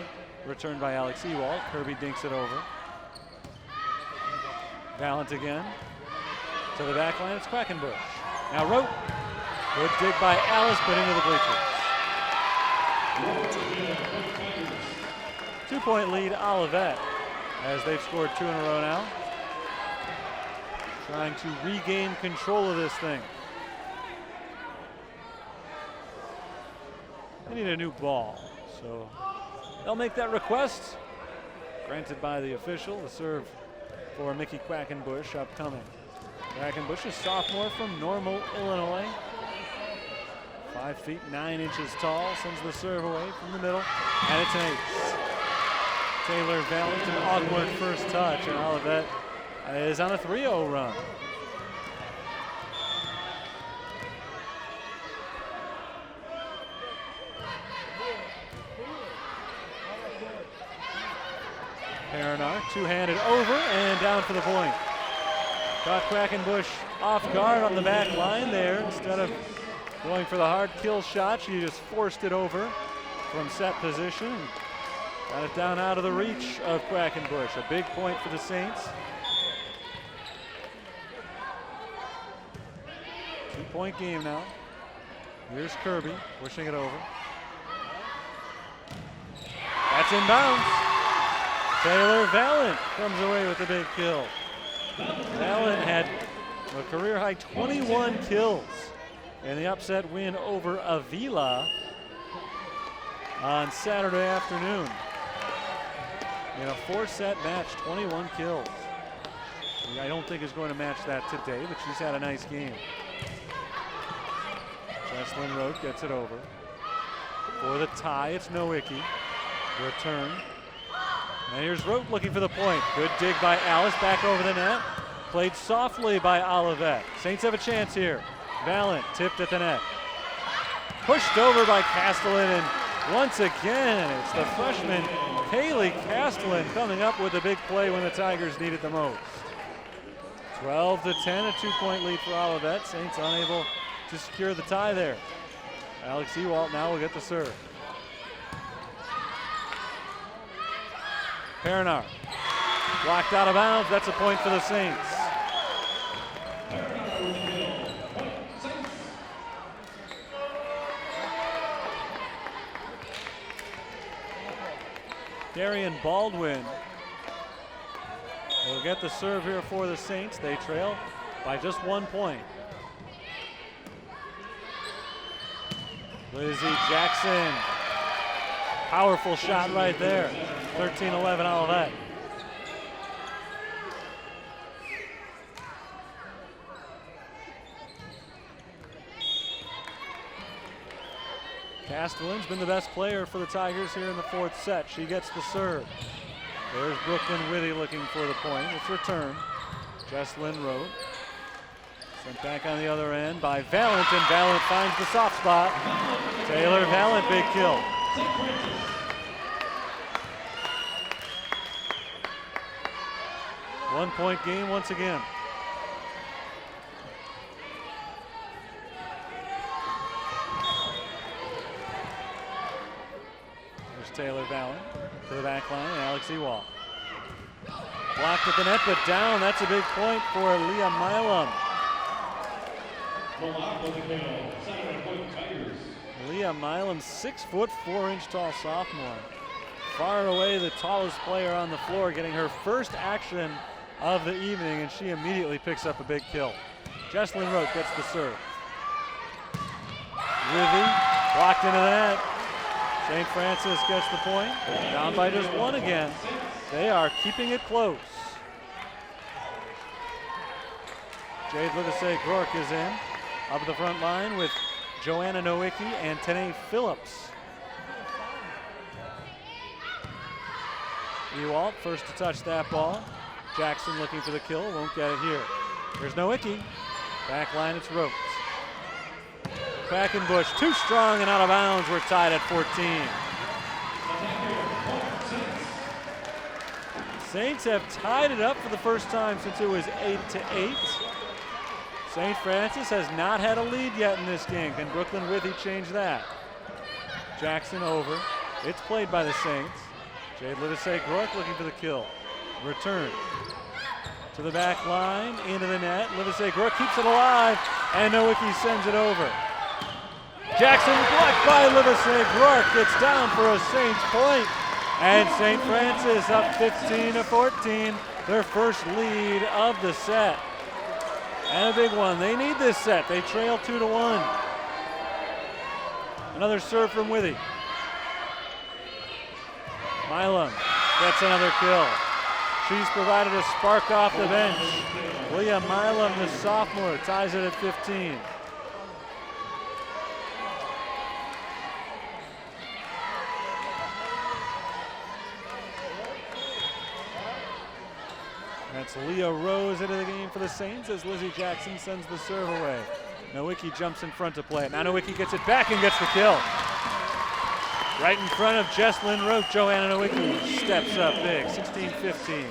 Returned by Alex Ewald. Kirby dinks it over. Valent again. To the back line, it's Quackenbush. Now Rote. Good dig by Alice, but into the bleachers. 2-point lead, Olivet, as they've scored 2 in a row now. Trying to regain control of this thing. They need a new ball, so they'll make that request. Granted by the official. The serve for Mickey Quackenbush upcoming. Quackenbush, a sophomore from Normal, Illinois. 5 feet 9 inches tall, sends the serve away from the middle, and it's an ace. Taylor Valent, an awkward first touch, and Olivet is on a 3-0 run. Perinar, two-handed over and down for the point. Caught Quackenbush off guard on the back line there. Instead of going for the hard kill shot, she just forced it over from set position. Got it down out of the reach of Quackenbush. A big point for the Saints. 2-point game now. Here's Kirby pushing it over. That's inbounds. Taylor Valent comes away with the big kill. Valent had a career-high 21 kills in the upset win over Avila on Saturday afternoon. In a 4-set match, 21 kills. I don't think is going to match that today, but she's had a nice game. Jesslyn Rote gets it over. For the tie, it's Nowicki. Return. And here's Rote looking for the point. Good dig by Alice, back over the net. Played softly by Olivet. Saints have a chance here. Valent tipped at the net. Pushed over by Castellan, and once again, it's the freshman Haley Castellan coming up with a big play when the Tigers need it the most. 12-10, a 2-point lead for Olivet. Saints unable to secure the tie there. Alex Ewald now will get the serve. Perinar blocked out of bounds. That's a point for the Saints. Darian Baldwin will get the serve here for the Saints. They trail by just 1 point. Lizzie Jackson. Powerful shot right there. 13-11 Olivet. Castellan's been the best player for the Tigers here in the 4th set. She gets the serve. There's Brooklyn Withy looking for the point. It's returned. Jesslyn Rote. Sent back on the other end by Valent, and Valent finds the soft spot. Taylor Valent, big kill. One-point game once again. There's Taylor Valent to the back line, and Alex Ewald. Blocked at the net, but down. That's a big point for Leah Milam. Leah Milam, 6 foot 4 inch tall sophomore. Far away the tallest player on the floor, getting her first action of the evening, and she immediately picks up a big kill. Jesslyn Rote gets the serve. Withy blocked into the net. St. Francis gets the point. Down by just 1 again. They are keeping it close. Jade Livesey-Gork is in. Up the front line with Joanna Nowicki and Tanae Phillips. Ewald first to touch that ball. Jackson looking for the kill, won't get it here. There's Nowicki. Back line, it's Rote. Quackenbush, too strong and out of bounds. We're tied at 14. Saints have tied it up for the first time since it was 8-8. St. Francis has not had a lead yet in this game. Can Brooklyn Withy change that? Jackson over. It's played by the Saints. Jade Livesey-Gork looking for the kill. Return to the back line, into the net. Livesey-Gork keeps it alive, and Nowicki sends it over. Jackson blocked by Livesey-Gork. Gets down for a Saints point, and St. Francis up 15-14. Their first lead of the set. And a big one. They need this set. They trail 2-1. Another serve from Withy. Milam gets another kill. She's provided a spark off the bench. Leah Milam, the sophomore, ties it at 15. That's Leah Rose into the game for the Saints as Lizzie Jackson sends the serve away. Nowicki jumps in front to play it. Now Nowicki gets it back and gets the kill. Right in front of Jesslyn Rote, Joanna Nowicki steps up big, 16-15.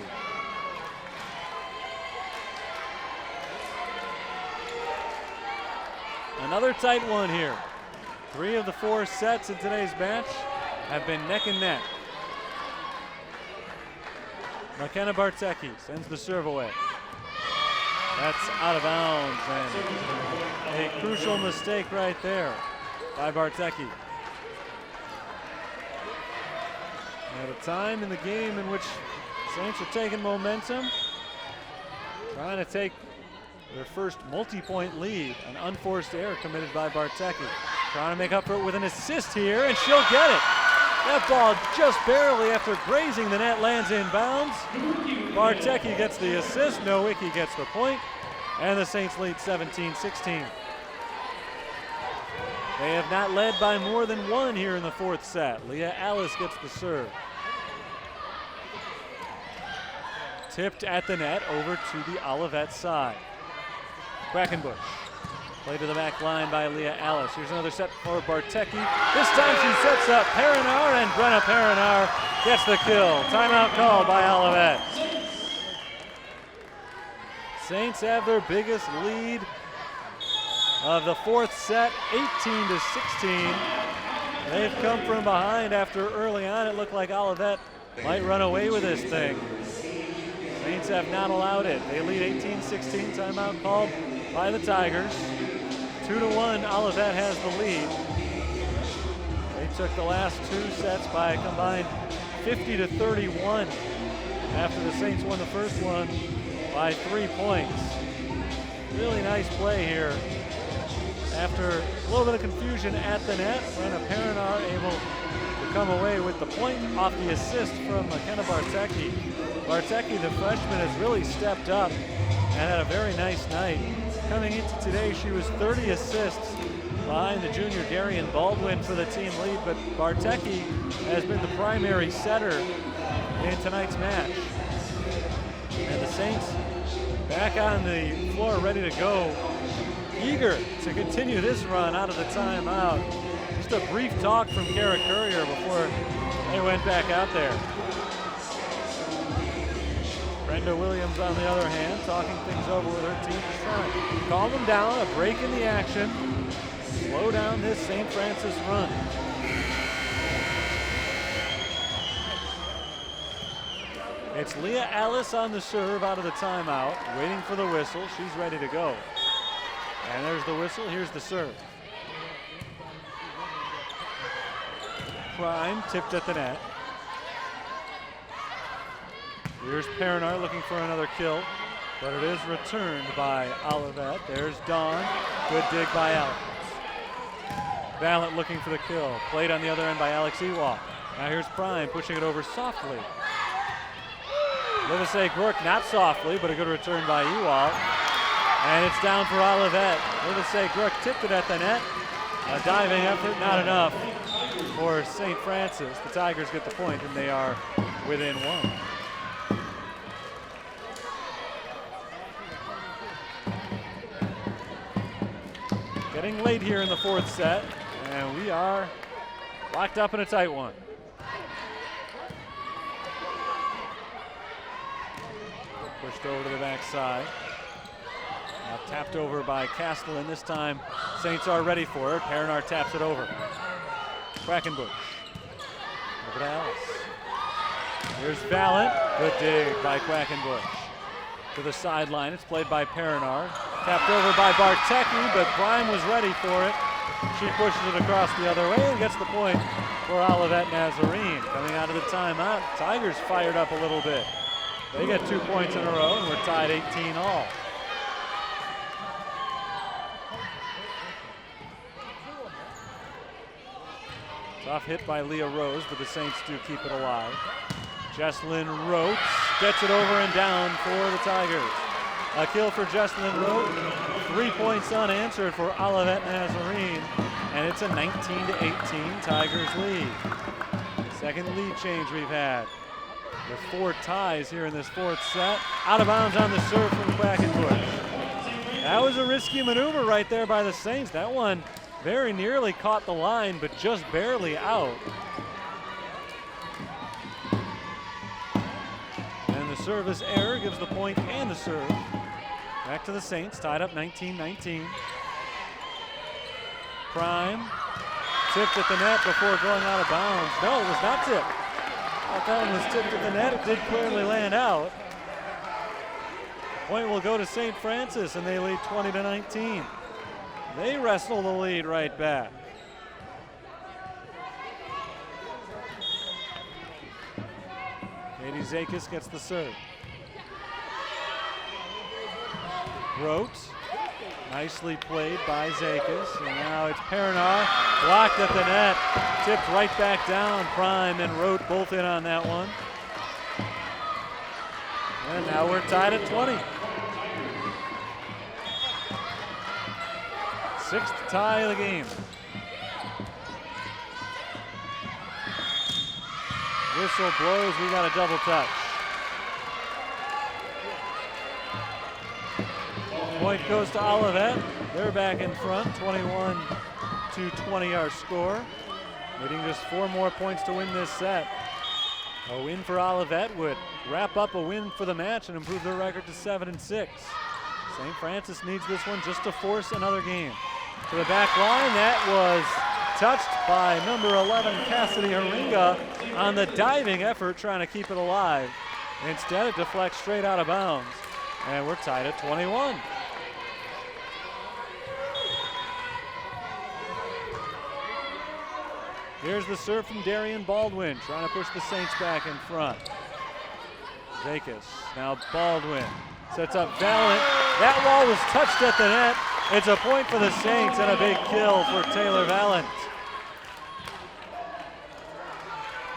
Another tight one here. 3 of the 4 sets in today's match have been neck and neck. McKenna Bartecki sends the serve away. That's out of bounds, and a crucial mistake right there by Bartecki. At a time in the game in which Saints are taking momentum, trying to take their first multi-point lead, an unforced error committed by Bartecki. Trying to make up for it with an assist here, and she'll get it. That ball just barely after grazing the net lands in bounds. Bartecki gets the assist, Nowicki gets the point, and the Saints lead 17-16. They have not led by more than 1 here in the 4th set. Leah Alice gets the serve. Tipped at the net over to the Olivet side. Quackenbush. Play to the back line by Leah Alice. Here's another set for Bartecki. This time she sets up Perinar, and Brenna Perinar gets the kill. Timeout called by Olivet. Saints have their biggest lead of the 4th set, 18-16. They've come from behind after early on. It looked like Olivet might run away with this thing. Saints have not allowed it. They lead 18-16. Timeout called by the Tigers. 2-1, Olivet has the lead. They took the last 2 sets by a combined 50-31. after the Saints won the first one by 3 points. Really nice play here. After a little bit of confusion at the net, Brenna Perinar able to come away with the point off the assist from McKenna Bartecki. Bartecki, the freshman, has really stepped up and had a very nice night. Coming into today, she was 30 assists behind the junior Darian Baldwin for the team lead, but Bartecki has been the primary setter in tonight's match. And the Saints back on the floor, ready to go, eager to continue this run out of the timeout. Just a brief talk from Kara Courier before they went back out there. Brenda Williams, on the other hand, talking things over with her team, just trying to calm them down, a break in the action, slow down this St. Francis run. It's Leah Ellis on the serve out of the timeout, waiting for the whistle. She's ready to go. And there's the whistle, here's the serve. Prime tipped at the net. Here's Perinar looking for another kill, but it is returned by Olivet. There's Dawn, good dig by Alex. Valent looking for the kill, played on the other end by Alex Ewald. Now here's Prime pushing it over softly. Livesey Gork not softly, but a good return by Ewald. And it's down for Olivet. Livesey Gork tipped it at the net. A diving effort, not enough for St. Francis. The Tigers get the point, and they are within one. Getting late here in the fourth set, and we are locked up in a tight one. Pushed over to the backside. Now tapped over by Castellan. This time, Saints are ready for it. Perinar taps it over. Quackenbush. Over to Alice. Here's Valent. Good dig by Quackenbush. To the sideline. It's played by Perinar. Tapped over by Bartecki, but Prime was ready for it. She pushes it across the other way and gets the point for Olivet Nazarene. Coming out of the timeout, Tigers fired up a little bit. They get 2 points in a row, and we're tied 18 all. Tough hit by Leah Rose, but the Saints do keep it alive. Jesslyn Rotes gets it over and down for the Tigers. A kill for Jesslyn Rote, 3 points unanswered for Olivet Nazarene, and it's a 19-18 Tigers lead. Second lead change we've had, with 4 ties here in this fourth set. Out of bounds on the serve from Quackenbush. That was a risky maneuver right there by the Saints. That one very nearly caught the line, but just barely out. And the service error gives the point and the serve. Back to the Saints, tied up 19-19. Prime tipped at the net before going out of bounds. No, it was not tipped. I thought that one was tipped at the net. It did clearly land out. Point will go to St. Francis, and they lead 20-19. They wrestle the lead right back. Katie Zakis gets the serve. Rote, nicely played by Zakis, and now it's Perinar, blocked at the net, tipped right back down. Prime and Rote both in on that one. And now we're tied at 20. Sixth tie of the game. Whistle blows, we got a double touch. Point goes to Olivet. They're back in front, 21-20 our score. Needing just 4 more points to win this set. A win for Olivet would wrap up a win for the match and improve their record to 7-6. St. Francis needs this one just to force another game. To the back line, that was touched by number 11, Cassidy Haringa, on the diving effort, trying to keep it alive. Instead, it deflects straight out of bounds, and we're tied at 21. Here's the serve from Darian Baldwin, trying to push the Saints back in front. Zakis, now Baldwin, sets up Valent. That wall was touched at the net. It's a point for the Saints and a big kill for Taylor Valent.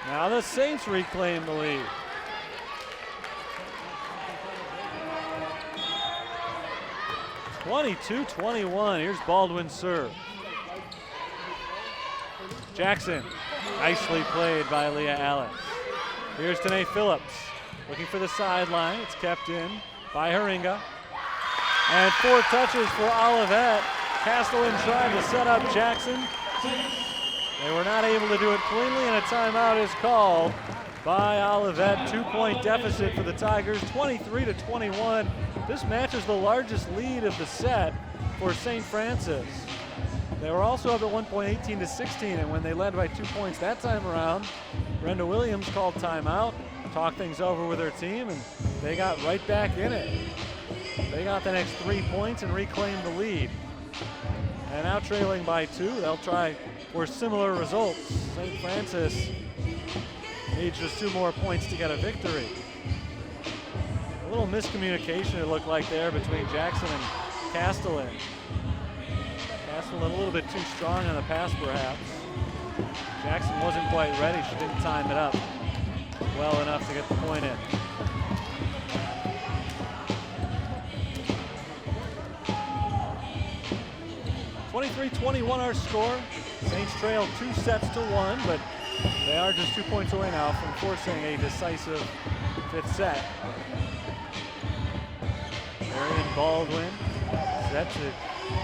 Now the Saints reclaim the lead. (22-21). Here's Baldwin's serve. Jackson, nicely played by Leah Alice. Here's Tanae Phillips, looking for the sideline. It's kept in by Haringa. And 4 touches for Olivet. Castellan tried to set up Jackson. They were not able to do it cleanly, and a timeout is called by Olivet. 2-point deficit for the Tigers, 23-21. This match is the largest lead of the set for St. Francis. They were also up at one point 18-16, and when they led by 2 points that time around, Brenda Williams called timeout, talked things over with her team, and they got right back in it. They got the next 3 points and reclaimed the lead. And now trailing by 2, they'll try for similar results. St. Francis needs just 2 more points to get a victory. A little miscommunication it looked like there between Jackson and Castellan. Castellan a little bit too strong on the pass perhaps. Jackson wasn't quite ready. She didn't time it up well enough to get the point in. (23-21) our score. Saints trail 2-1, but they are just 2 points away now from forcing a decisive 5th set. Marion Baldwin set to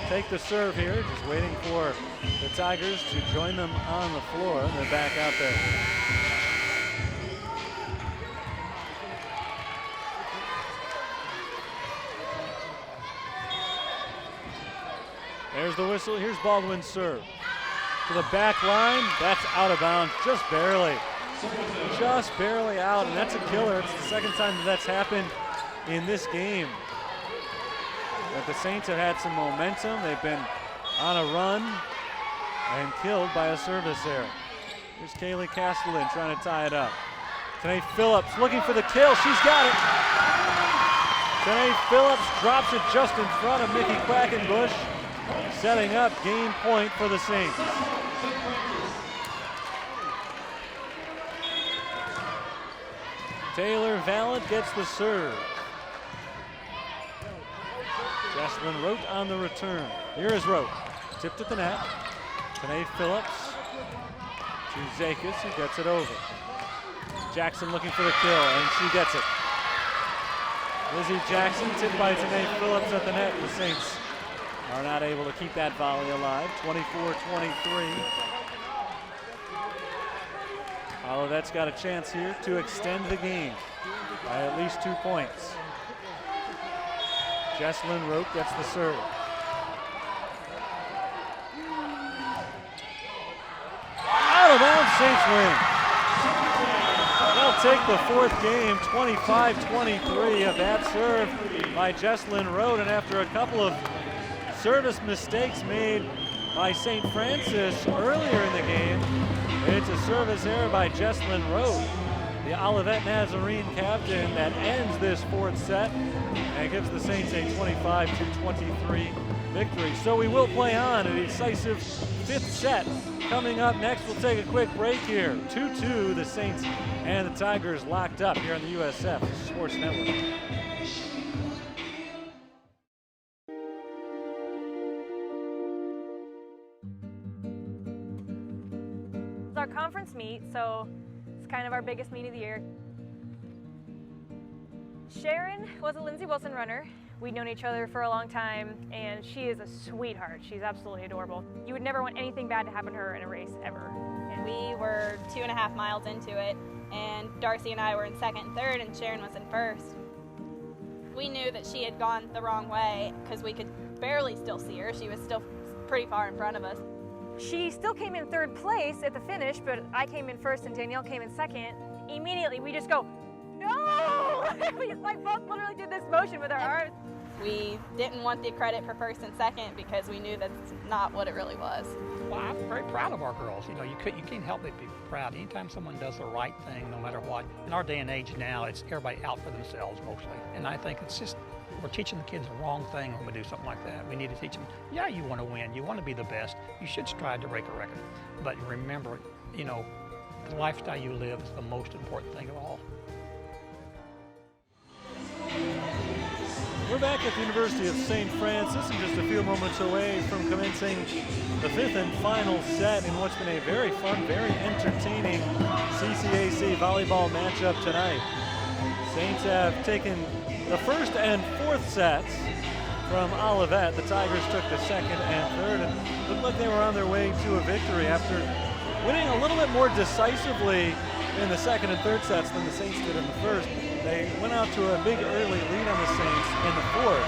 take the serve here, just waiting for the Tigers to join them on the floor. They're back out there. There's the whistle. Here's Baldwin's serve. To the back line. That's out of bounds, just barely. Just barely out, and that's a killer. It's the second time that's happened in this game. But the Saints have had some momentum. They've been on a run and killed by a service error. Here's Kaylee Castellan trying to tie it up. Tanae Phillips looking for the kill. She's got it. Tanae Phillips drops it just in front of Mickey Quackenbush, setting up game point for the Saints. Taylor Valent gets the serve. Jesslyn Rote on the return. Here is Rote. Tipped at the net. Tanae Phillips to Zakis, who gets it over. Jackson looking for the kill, and she gets it. Lizzie Jackson tipped by Tanae Phillips at the net. The Saints are not able to keep that volley alive. 24-23. Olivet's got a chance here to extend the game by at least 2 points. Jesslyn Rote gets the serve. Out of bounds, Saints win. They'll take the 4th game, 25-23. A bad serve by Jesslyn Rote, and after a couple of service mistakes made by St. Francis earlier in the game, it's a service error by Jesslyn Rote, the Olivet Nazarene captain, that ends this 4th set and gives the Saints a 25-23 victory. So we will play on a decisive 5th set. Coming up next, we'll take a quick break here. 2-2, the Saints and the Tigers locked up here on the USF Sports Network. It's our conference meet, so it's kind of our biggest meet of the year. Sharon was a Lindsey Wilson runner. We'd known each other for a long time, and she is a sweetheart. She's absolutely adorable. You would never want anything bad to happen to her in a race, ever. And we were 2.5 miles into it, and Darcy and I were in 2nd and 3rd, and Sharon was in 1st. We knew that she had gone the wrong way because we could barely still see her. She was still pretty far in front of us. She still came in 3rd place at the finish, but I came in 1st and Danielle came in 2nd. Immediately, we just go, no! We like both literally did this motion with our arms. We didn't want the credit for first and second because we knew that's not what it really was. Well, I'm very proud of our girls. You know, you can't help but be proud. Anytime someone does the right thing, no matter what. In our day and age now, it's everybody out for themselves mostly. And I think it's just, we're teaching the kids the wrong thing when we do something like that. We need to teach them, yeah, you want to win, you want to be the best, you should strive to break a record. But remember, you know, the lifestyle you live is the most important thing of all. We're back at the University of St. Francis and just a few moments away from commencing the fifth and final set in what's been a very fun, very entertaining CCAC volleyball matchup tonight. Saints have taken the first and fourth sets from Olivet. The Tigers took the second and third and looked like they were on their way to a victory after winning a little bit more decisively in the second and third sets than the Saints did in the first. They went out to a big early lead on the Saints in the fourth.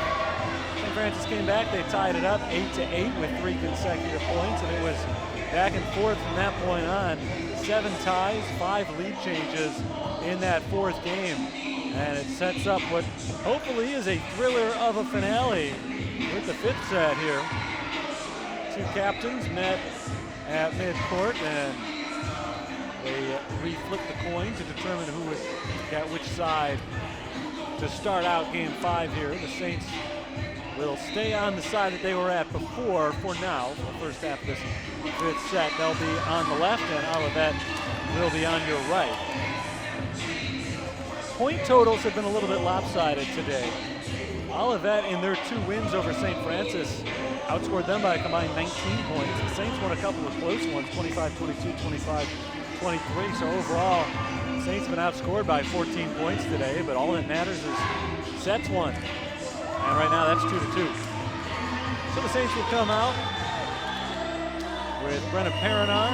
St. Francis came back, they tied it up 8-8 with 3 consecutive points, and it was back and forth from that point on. 7 ties, 5 lead changes in that fourth game. And it sets up what hopefully is a thriller of a finale with the fifth set here. 2 captains met at midcourt and they reflipped the coin to determine who would get which side to start out game 5 here. The Saints will stay on the side that they were at before for now. For the first half of this fifth set, they'll be on the left and Olivet will be on your right. Point totals have been a little bit lopsided today. Olivet, in their 2 wins over St. Francis, outscored them by a combined 19 points. The Saints won a couple of close ones, 25-22, 25-23. So overall, the Saints have been outscored by 14 points today, but all that matters is sets won. And right now, that's 2-2. So the Saints will come out with Brenna Paranar,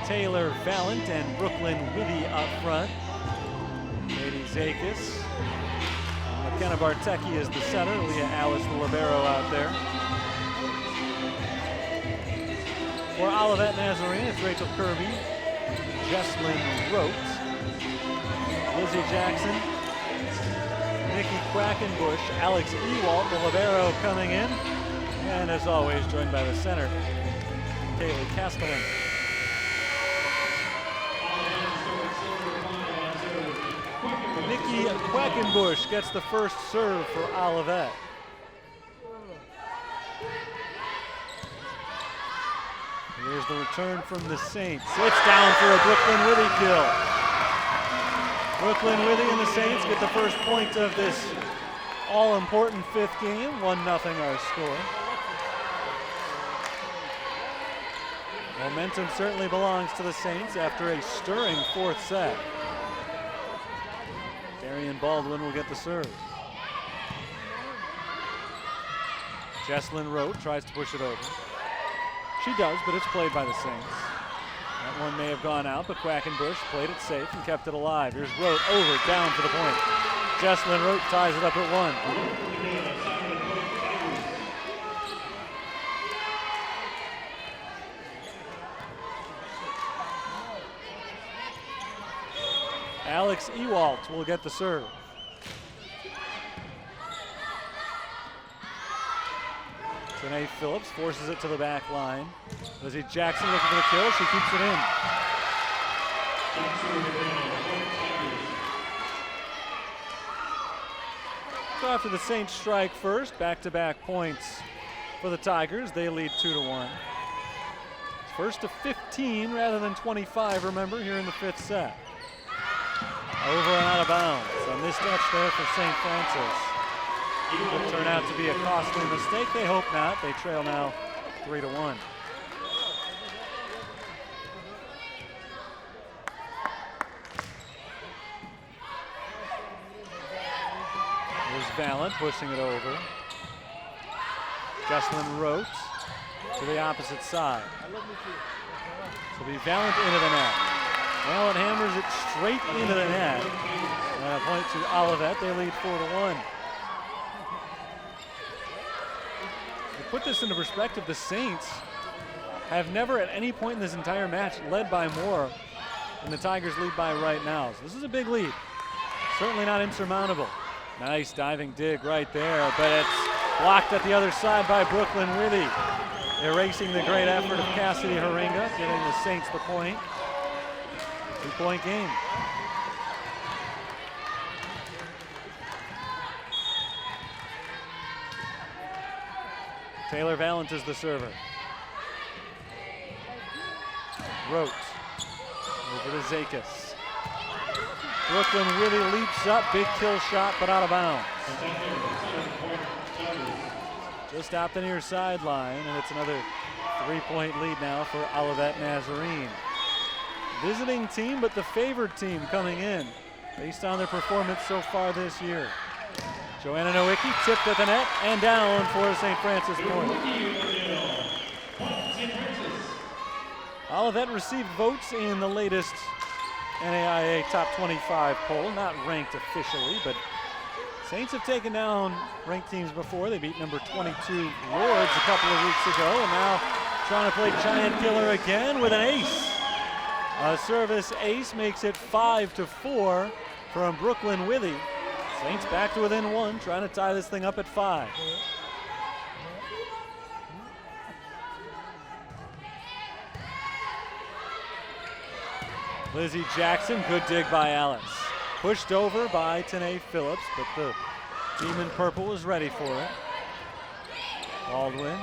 Taylor Valent, and Brooklyn Whitty up front. Katie Zakis. McKenna Bartecki is the setter. Leah Alice, the libero, out there. For Olivet Nazarene, it's Rachel Kirby, Jesslyn Rote, Lizzie Jackson, Nikki Quackenbush, Alex Ewalt, the libero, coming in. And as always, joined by the center, Kaylee Castellan. Nikki Quackenbush gets the first serve for Olivet. Here's the return from the Saints. It's down for a Brooklyn Whitty kill. Brooklyn Whitty and the Saints get the first point of this all-important fifth game. 1-0 our score. Momentum certainly belongs to the Saints after a stirring fourth set. Darian Baldwin will get the serve. Jesslyn Rote tries to push it over. She does, but it's played by the Saints. That one may have gone out, but Quackenbush played it safe and kept it alive. Here's Rote over, down for the point. Jesslyn Rote ties it up at 1. Alex Ewalt will get the serve. Trinae Phillips forces it to the back line. Lizzie Jackson looking for the kill. She keeps it in. So after the Saints strike first, back-to-back points for the Tigers. They lead 2-1. It's first to 15 rather than 25, remember, here in the fifth set. Over and out of bounds. A mismatch there for St. Francis. Could turn out to be a costly mistake. They hope not. They trail now 3-1. Here's Valent pushing it over. Jesslyn Rote to the opposite side. So be Valent into the net. Valent hammers it straight into the net. And a point to Olivet. They lead 4-1. To put this into perspective, the Saints have never at any point in this entire match led by more than the Tigers lead by right now. So this is a big lead. Certainly not insurmountable. Nice diving dig right there, but it's blocked at the other side by Brooklyn Withy, erasing the great effort of Cassidy Haringa, giving the Saints the point. 2-point game. Taylor Valent is the server. Rote over to Zakis. Brooklyn Withy leaps up, big kill shot, but out of bounds. Just out the near sideline, and it's another 3-point lead now for Olivet Nazarene. Visiting team, but the favored team coming in based on their performance so far this year. Joanna Nowicki tipped at the net and down for a St. Francis point. Olivet received votes in the latest NAIA Top 25 poll, not ranked officially, but Saints have taken down ranked teams before. They beat number 22 Lords a couple of weeks ago, and now trying to play Giant Killer again with an ace. A service ace makes it 5-4 from Brooklyn Withy. Saints back to within 1, trying to tie this thing up at 5. Lizzie Jackson, good dig by Alice. Pushed over by Tanae Phillips, but the team in purple is ready for it. Baldwin,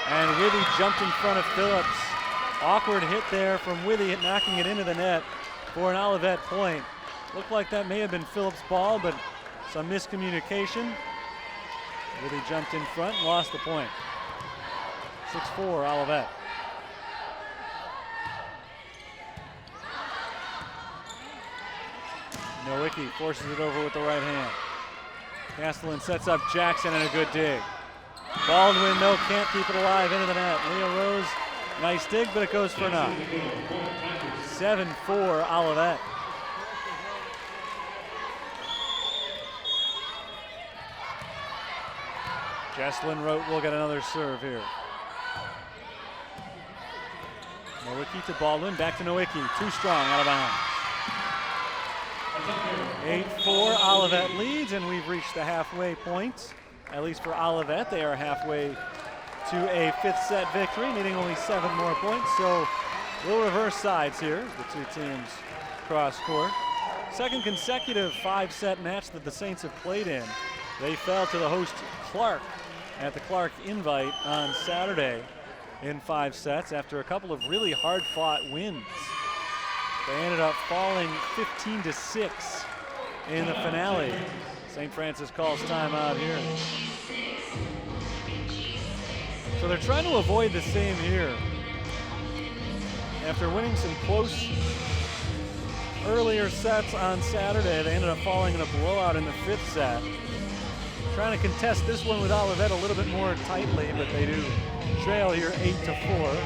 and Withy jumped in front of Phillips. Awkward hit there from Withy, knocking it into the net for an Olivet point. Looked like that may have been Phillips' ball, but some miscommunication. Withy jumped in front and lost the point. 6-4 Olivet. Nowicki forces it over with the right hand. Castellan sets up Jackson and a good dig. Baldwin, though, can't keep it alive into the net. Leah Rose, nice dig, but it goes for naught. 7-4 Olivet. Jesslyn Rote will get another serve here. Nowicki to Baldwin, back to Nowicki. Too strong, out of bounds. 8-4 Olivet leads, and we've reached the halfway point. At least for Olivet, they are halfway to a 5th set victory, needing only 7 more points. So we'll reverse sides here. The two teams cross court. Second consecutive 5-set match that the Saints have played in. They fell to the host Clark at the Clark Invite on Saturday in 5 sets after a couple of really hard-fought wins. They ended up falling 15-6 in the finale. St. Francis calls timeout here. So they're trying to avoid the same here. After winning some close earlier sets on Saturday, they ended up falling in a blowout in the 5th set. Trying to contest this one with Olivet a little bit more tightly, but they do trail here 8-4.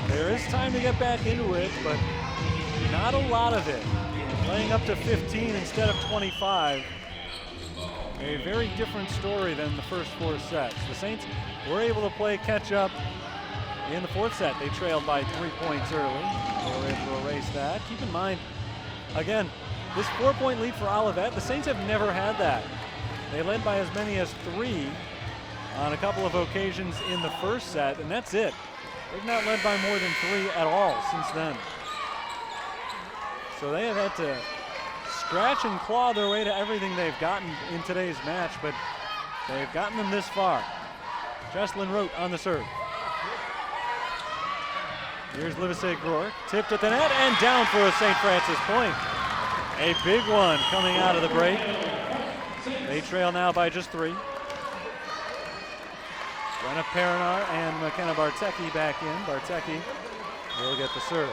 There is time to get back into it, but not a lot of it. Playing up to 15 instead of 25. A very different story than the first 4 sets. The Saints were able to play catch up in the 4th set. They trailed by 3 points early. They were able to erase that. Keep in mind, again, this 4-point lead for Olivet, the Saints have never had that. They led by as many as 3 on a couple of occasions in the first set, and that's it. They've not led by more than 3 at all since then. So they have had to scratch and claw their way to everything they've gotten in today's match, but they've gotten them this far. Jesslyn Rote on the serve. Here's Livesey Groark, tipped at the net and down for a St. Francis point. A big one coming out of the break. They trail now by just 3. Brenna Perinar and McKenna Bartecki back in. Bartecki will get the serve.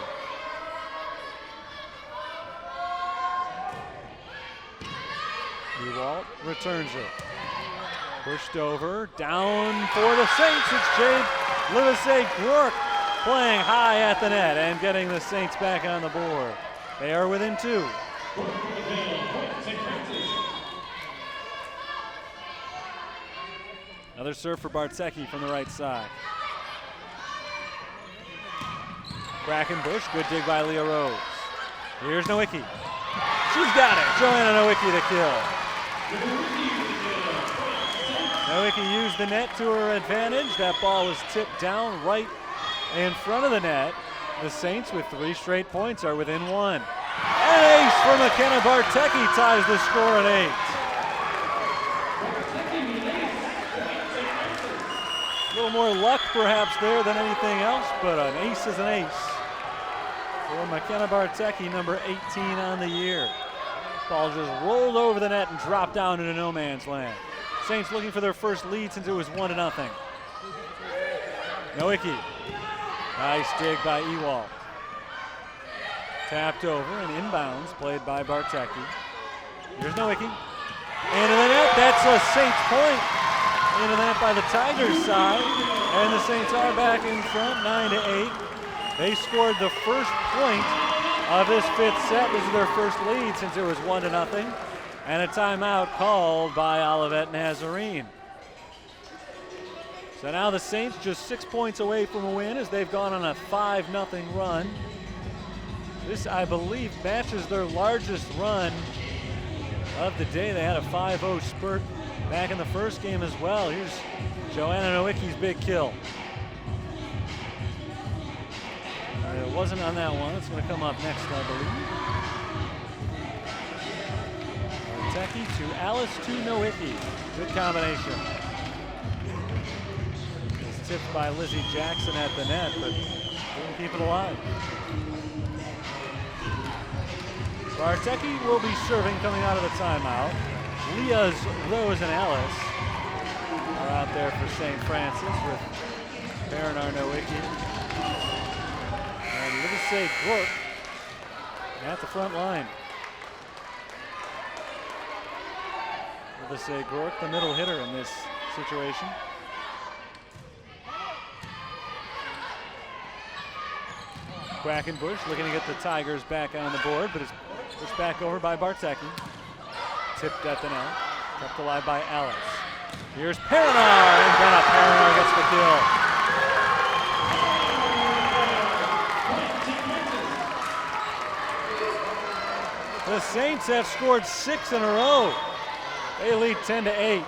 Newalt returns it. Pushed over, down for the Saints. It's Jade Livesey Groark playing high at the net and getting the Saints back on the board. They are within 2. Another serve for Bartecki from the right side. Brackenbush, good dig by Leah Rose. Here's Nowicki. She's got it. Joanna Nowicki the kill. Nowicki used the net to her advantage. That ball was tipped down right in front of the net. The Saints, with 3 straight points, are within 1. An ace for McKenna Bartecki ties the score at 8. A little more luck perhaps there than anything else, but an ace is an ace for McKenna Bartecki, number 18 on the year. Ball just rolled over the net and dropped down into no man's land. Saints looking for their first lead since it was 1-0. Nowicki. Nice dig by Ewald. Tapped over and inbounds, played by Bartecki. Here's Nowicki. Into the net, that's a Saints point. Into the net by the Tigers side. And the Saints are back in front, 9-8. They scored the first point of this 5th set. This is their first lead since it was 1-0. And a timeout called by Olivet Nazarene. So now the Saints just 6 points away from a win as they've gone on a 5-0 run. This, I believe, matches their largest run of the day. They had a 5-0 spurt back in the first game as well. Here's Joanna Nowicki's big kill. It wasn't on that one. It's going to come up next, I believe. Bartecki to Alice to Nowicki. Good combination. It's tipped by Lizzie Jackson at the net, but didn't keep it alive. Bartecki will be serving coming out of the timeout. Leah's Rose and Alice are out there for St. Francis with Baranar Nowicki and Livesey Gork at the front line. Livesey Gork, the middle hitter in this situation. Quackenbush looking to get the Tigers back on the board, but it's pushed back over by Bartecki. Tipped at the net, kept alive by Alice. Here's Paranar, and Brenna Paranar gets the kill. The Saints have scored 6 in a row. They lead 10-8.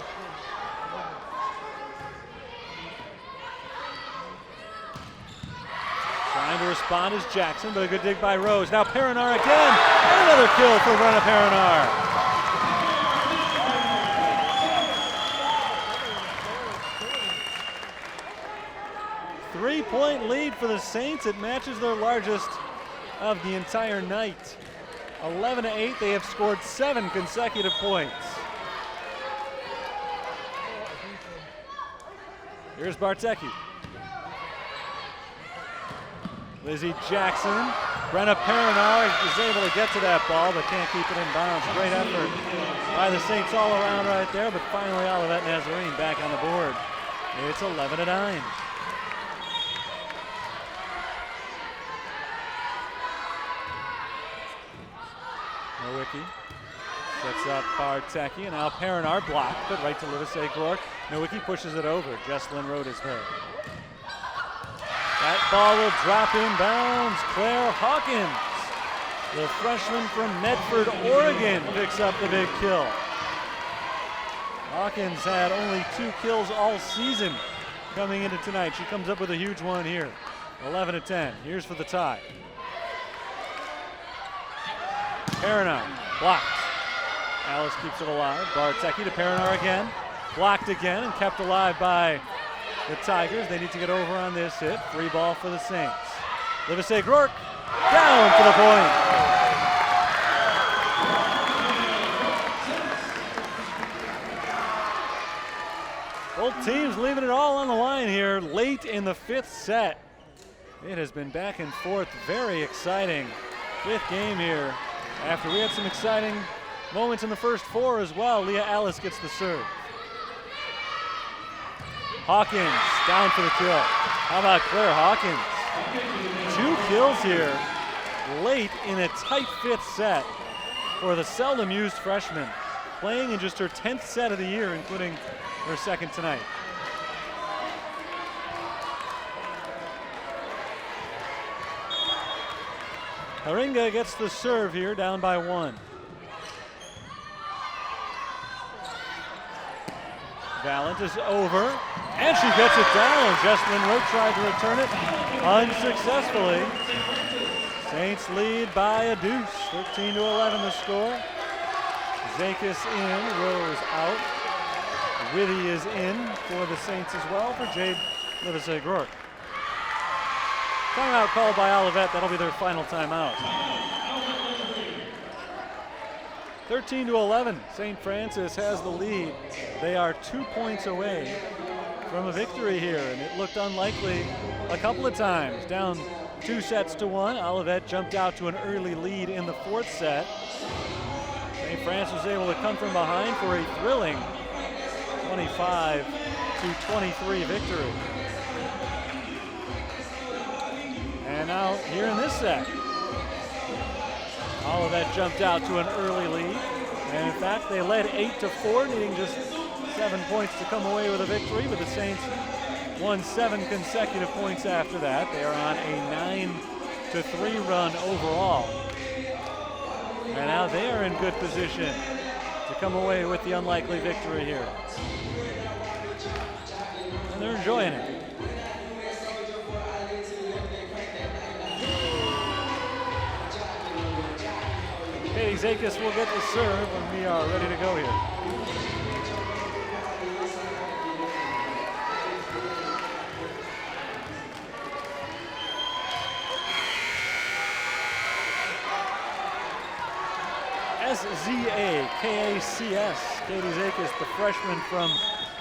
Trying to respond is Jackson, but a good dig by Rose. Now Paranar again, and another kill for Brenna Paranar. Three-point lead for the Saints. It matches their largest of the entire night. 11-8, they have scored 7 consecutive points. Here's Bartecki. Lizzie Jackson. Brenna Paranar is able to get to that ball, but can't keep it in bounds. Great effort by the Saints all around right there, but finally Olivet Nazarene back on the board. It's 11-9. Nowicki sets up Bartecki, and now Paranar blocked, but right to Livesey Gork. Nowicki pushes it over. Jesslyn Road is there. That ball will drop inbounds. Claire Hawkins, the freshman from Medford, Oregon, picks up the big kill. Hawkins had only 2 kills all season coming into tonight. She comes up with a huge one here. 11-10. Here's for the tie. Paranar blocked. Alice keeps it alive. Bartecki to Paranar again. Blocked again and kept alive by the Tigers. They need to get over on this hit. Free ball for the Saints. Livesey Gork down for the point. Both teams leaving it all on the line here late in the 5th set. It has been back and forth, very exciting 5th game here. After we had some exciting moments in the first 4 as well. Leah Alice gets the serve. Hawkins down for the kill. How about Claire Hawkins? 2 kills here late in a tight 5th set for the seldom used freshman, playing in just her 10th set of the year, including her 2nd tonight. Haringa gets the serve here, down by 1. Valent is over, and she gets it down. Jesslyn Rote tried to return it unsuccessfully. Saints lead by a deuce, 13-11 the score. Zakis in, Rose out. Withy is in for the Saints as well for Jade Livesey-Rourke. Timeout called by Olivet. That'll be their final timeout. 13-11. St. Francis has the lead. They are 2 points away from a victory here, and it looked unlikely a couple of times. Down 2-1. Olivet jumped out to an early lead in the fourth set. St. Francis was able to come from behind for a thrilling 25-23 victory. And now here in this set, Olivet jumped out to an early lead. And in fact, they led 8-4, needing just 7 points to come away with a victory, but the Saints won 7 consecutive points after that. They are on a 9-3 run overall. And now they are in good position to come away with the unlikely victory here. And they're enjoying it. Katie Zakis will get the serve when we are ready to go here. SZAKACS. Katie Zakis, the freshman from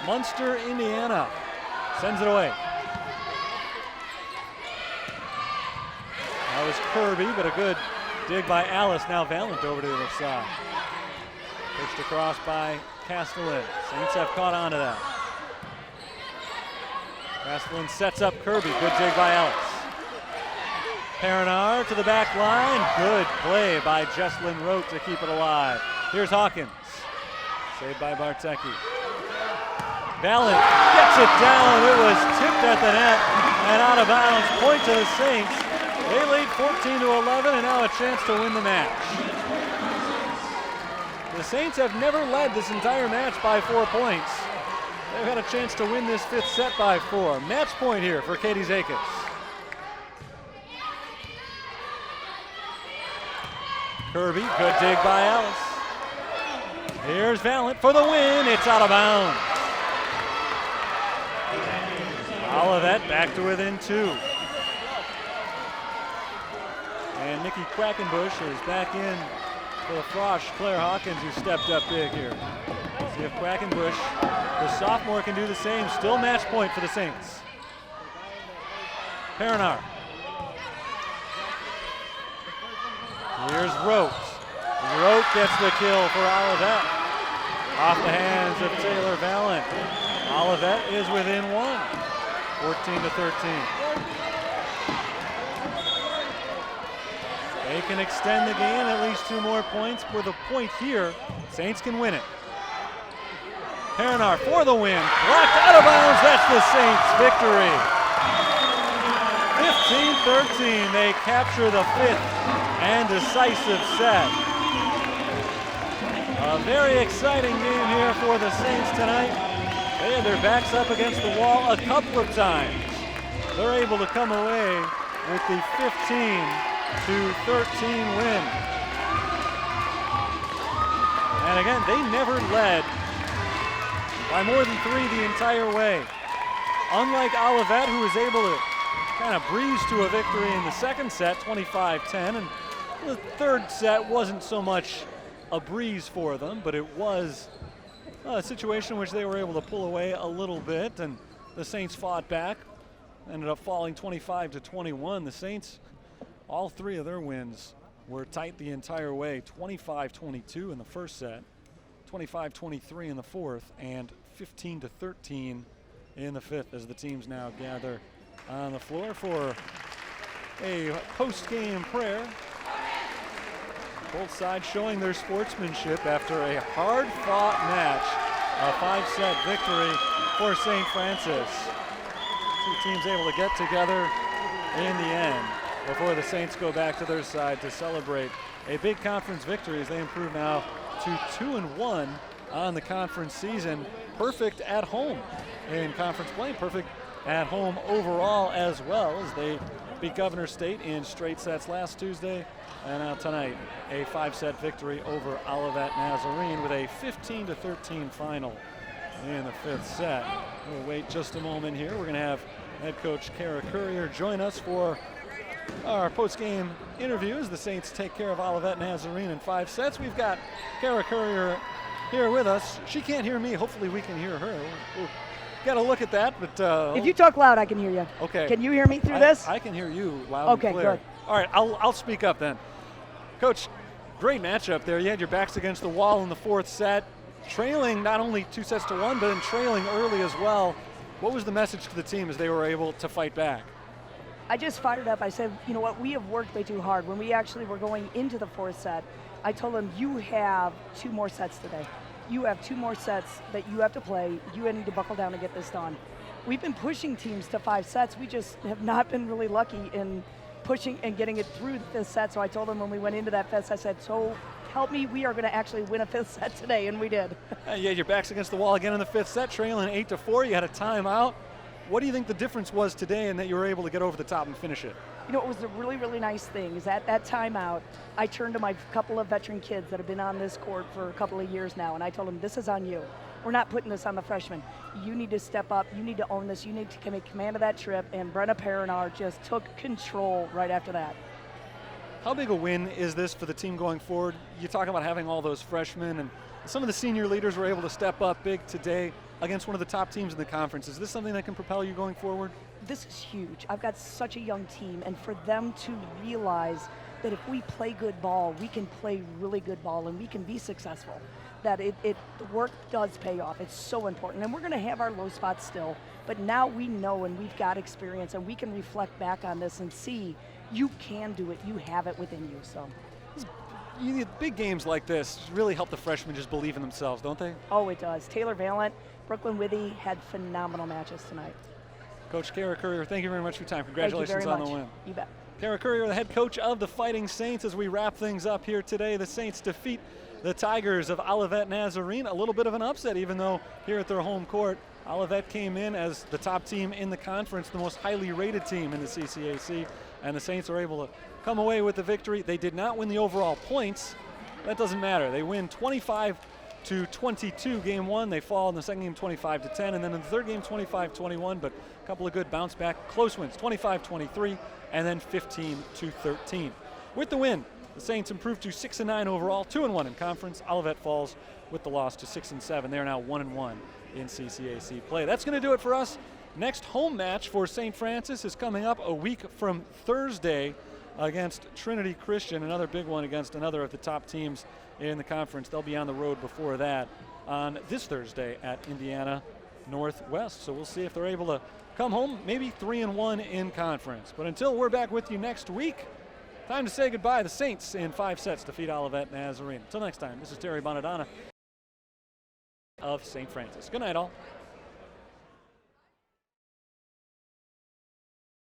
Munster, Indiana, sends it away. That was Kirby, but a good dig by Alice. Now Valent over to the other side. Pushed across by Castellan. Saints have caught on to that. Castellan sets up Kirby. Good dig by Alice. Perinar to the back line. Good play by Jesslyn Rote to keep it alive. Here's Hawkins. Saved by Bartecki. Valent gets it down. It was tipped at the net and out of bounds. Point to the Saints. They lead 14-11 and now a chance to win the match. The Saints have never led this entire match by 4 points. They've had a chance to win this fifth set by 4. Match point here for Katie Zakis. Kirby, good dig by Alice. Here's Valent for the win. It's out of bounds. Olivet back to within 2. And Nikki Quackenbush is back in for the Frosh. Claire Hawkins, who stepped up big here. See if Quackenbush, the sophomore, can do the same. Still match point for the Saints. Perinar. Here's Rote. Rote gets the kill for Olivet. Off the hands of Taylor Valent. Olivet is within 1, 14-13. They can extend the game at least 2 more points. With a point here, Saints can win it. Perinar for the win. Blocked out of bounds. That's the Saints' victory. 15-13. They capture the 5th and decisive set. A very exciting game here for the Saints tonight. They had their backs up against the wall a couple of times. They're able to come away with the 15-13 win. And again, they never led by more than 3 the entire way. Unlike Olivet, who was able to kind of breeze to a victory in the second set, 25-10, and the third set wasn't so much a breeze for them, but it was a situation in which they were able to pull away a little bit, and the Saints fought back, ended up falling 25-21. The Saints, all 3 of their wins were tight the entire way. 25-22 in the first set, 25-23 in the fourth, and 15-13 in the fifth, as the teams now gather on the floor for a post-game prayer. Both sides showing their sportsmanship after a hard-fought match, a 5-set victory for St. Francis. 2 teams able to get together in the end before the Saints go back to their side to celebrate a big conference victory as they improve now to 2-1 on the conference season. perfect at home in conference play, perfect at home overall as well, as they beat Governor State in straight sets last Tuesday. And now tonight, a 5-set victory over Olivet Nazarene with a 15-13 final in the 5th set. We'll wait just a moment here. We're going to have head coach Kara Courier join us for our post-game interviews. The Saints take care of Olivet Nazarene in 5 sets. We've got Kara Courier here with us. She can't hear me. Hopefully we can hear her. We'll got to look at that, but if you talk loud, I can hear you. Okay. Can you hear me through this? I can hear you loud and clear. Good. All right, I'll speak up then. Coach, great matchup there. You had your backs against the wall in the 4th set, trailing not only 2-1, but in trailing early as well. What was the message to the team as they were able to fight back? I just fired up. I said, you know what, we have worked way too hard. When we actually were going into the 4th set, I told them, you have 2 more sets today. You have 2 more sets that you have to play. You need to buckle down and get this done. We've been pushing teams to 5 sets. We just have not been really lucky in pushing and getting it through the 5th set. So I told them when we went into that 5th, I said, so help me, we are going to actually win a 5th set today, and we did. You had your backs against the wall again in the 5th set, trailing 8-4. You had a timeout. What do you think the difference was today in that you were able to get over the top and finish it? You know, it was a really, really nice thing is at that timeout, I turned to my couple of veteran kids that have been on this court for a couple of years now, and I told them, this is on you. We're not putting this on the freshmen. You need to step up. You need to own this. You need to take command of that trip, and Brenna Perinar just took control right after that. How big a win is this for the team going forward? You talk about having all those freshmen, and some of the senior leaders were able to step up big today against one of the top teams in the conference. Is this something that can propel you going forward? This is huge. I've got such a young team, and for them to realize that if we play good ball, we can play really good ball and we can be successful. That the work does pay off. It's so important. And we're going to have our low spots still, but now we know and we've got experience and we can reflect back on this and see you can do it. You have it within you. So. Big games like this really help the freshmen just believe in themselves, don't they? Oh, it does. Taylor Valent, Brooklyn Withy had phenomenal matches tonight. Coach Kara Courier, thank you very much for your time. Congratulations on the win. You bet. Kara Courier, the head coach of the Fighting Saints, as we wrap things up here today. The Saints defeat the Tigers of Olivet Nazarene. A little bit of an upset, even though here at their home court, Olivet came in as the top team in the conference, the most highly rated team in the CCAC, and the Saints are able to come away with the victory. They did not win the overall points. That doesn't matter. They win 25-22 game 1. They fall in the second game 25-10, and then in the third game 25-21, but a couple of good bounce back close wins, 25-23 and then 15-13. With the win, the Saints improved to 6-9 overall, 2-1 in conference. Olivet falls with the loss to 6-7. They're now 1-1 in CCAC play. That's going to do it for us. Next home match for St. Francis is coming up a week from Thursday against Trinity Christian, another big one against another of the top teams in the conference. They'll be on the road before that on this Thursday at Indiana Northwest. So we'll see if they're able to come home maybe 3-1 in conference. But until we're back with you next week, time to say goodbye. The Saints in 5 sets defeat Olivet Nazarene. Until next time, this is Terry Bonadonna of St. Francis. Good night, all.